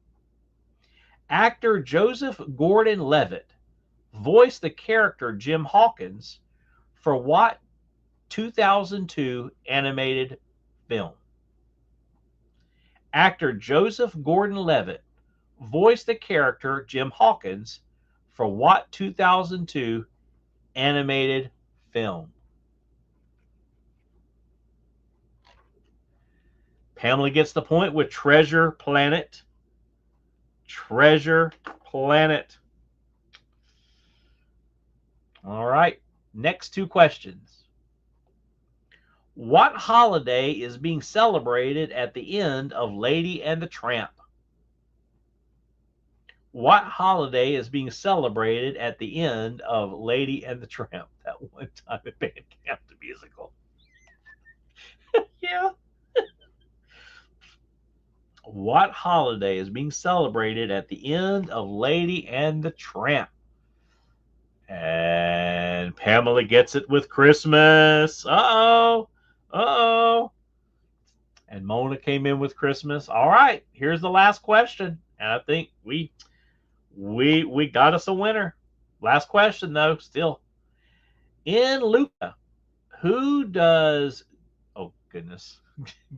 Actor Joseph Gordon-Levitt voiced the character Jim Hawkins for what 2002 animated film? Actor Joseph Gordon-Levitt voiced the character Jim Hawkins for what 2002 animated film? Pamela gets the point with Treasure Planet. Treasure Planet. All right, next 2 questions. What holiday is being celebrated at the end of Lady and the Tramp? What holiday is being celebrated at the end of Lady and the Tramp? That one time at band camp, the musical. Yeah. What holiday is being celebrated at the end of Lady and the Tramp? And Pamela gets it with Christmas. Uh-oh. Uh-oh. And Mona came in with Christmas. All right, here's the last question. And I think we got us a winner. Last question, though, still. In Luca, who does, oh, goodness,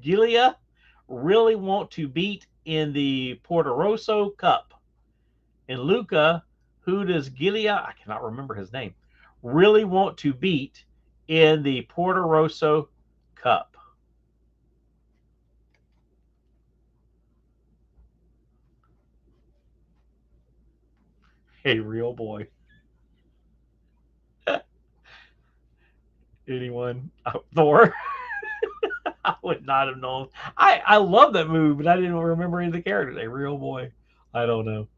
Gilia really want to beat in the Porto Rosso Cup? In Luca, who does Gilia, I cannot remember his name, really want to beat in the Porto Rosso Cup? A real boy. Anyone? Thor? I would not have known. I love that movie, but I didn't remember any of the characters. A real boy. I don't know.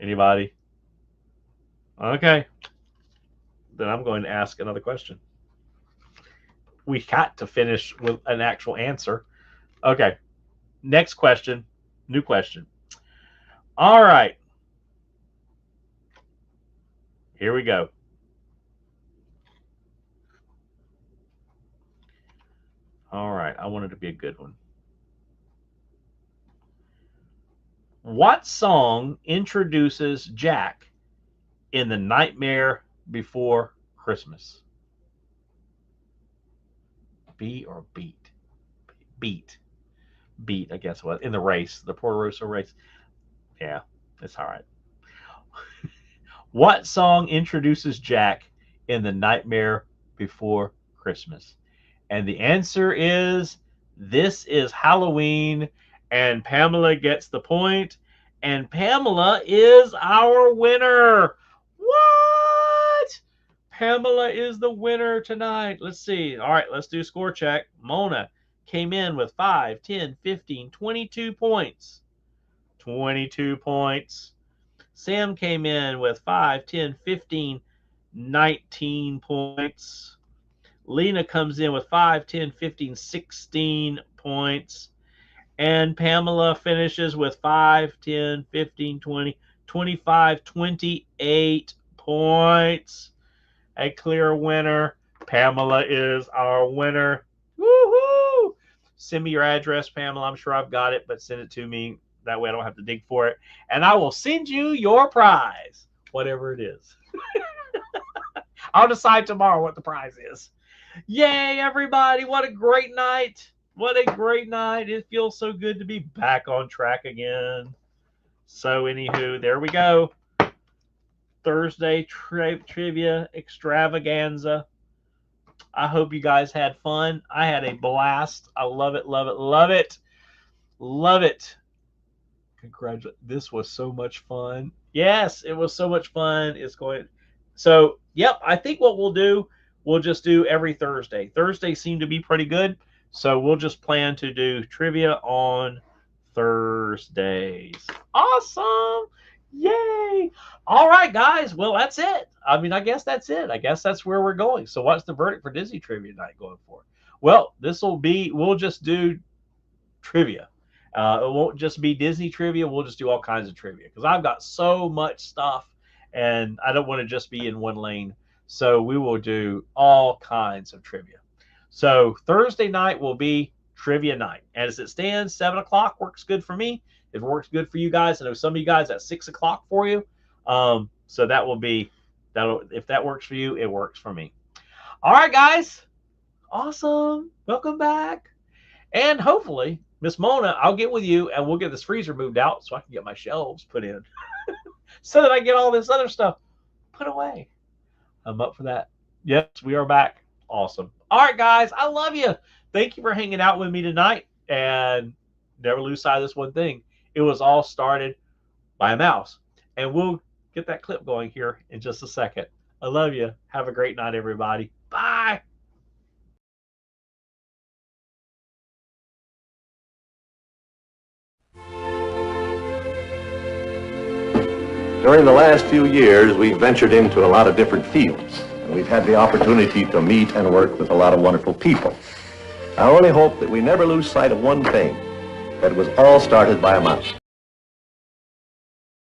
Anybody? Okay. Then I'm going to ask another question. We got to finish with an actual answer. Okay. Next question. New question. All right. Here we go. All right. I want it to be a good one. What song introduces Jack in The Nightmare Before Christmas? B or beat? Beat. Beat, I guess what? In the race, the Porto Rosso race. Yeah, it's all right. What song introduces Jack in The Nightmare Before Christmas? And the answer is This Is Halloween. And Pamela gets the point. And Pamela is our winner. What? Pamela is the winner tonight. Let's see. All right, let's do a score check. Mona came in with 5, 10, 15, 22 points. 22 points. Sam came in with 5, 10, 15, 19 points. Lena comes in with 5, 10, 15, 16 points. And Pamela finishes with 5, 10, 15, 20, 25, 28 points. A clear winner. Pamela is our winner. Woohoo! Send me your address, Pamela. I'm sure I've got it, but send it to me. That way I don't have to dig for it. And I will send you your prize, whatever it is. I'll decide tomorrow what the prize is. Yay, everybody. What a great night. What a great night. It feels so good to be back on track again. So, anywho, there we go. Thursday trivia extravaganza. I hope you guys had fun. I had a blast. I love it, love it, love it. Love it. Congratulations. This was so much fun. Yes, it was so much fun. It's going. So, yep, I think what we'll do, we'll just do every Thursday. Thursdays seem to be pretty good. So we'll just plan to do trivia on Thursdays. Awesome. Yay. All right, guys. Well, that's it. I mean, I guess that's it. I guess that's where we're going. So what's the verdict for Disney Trivia Night going for? Well, this will be, we'll just do trivia. It won't just be Disney trivia. We'll just do all kinds of trivia because I've got so much stuff and I don't want to just be in one lane. So we will do all kinds of trivia. So Thursday night will be trivia night. As it stands, 7 o'clock works good for me. If it works good for you guys, I know some of you guys at 6 o'clock for you. So that will be, if that works for you, it works for me. All right, guys. Awesome. Welcome back. And hopefully, Miss Mona, I'll get with you and we'll get this freezer moved out so I can get my shelves put in so that I get all this other stuff put away. I'm up for that. Yes, we are back. Awesome. All right, guys, I love you. Thank you for hanging out with me tonight. And never lose sight of this one thing. It was all started by a mouse. And we'll get that clip going here in just a second. I love you. Have a great night, everybody. Bye. During the last few years, we've ventured into a lot of different fields. And we've had the opportunity to meet and work with a lot of wonderful people. I only hope that we never lose sight of one thing, that it was all started by a mouse.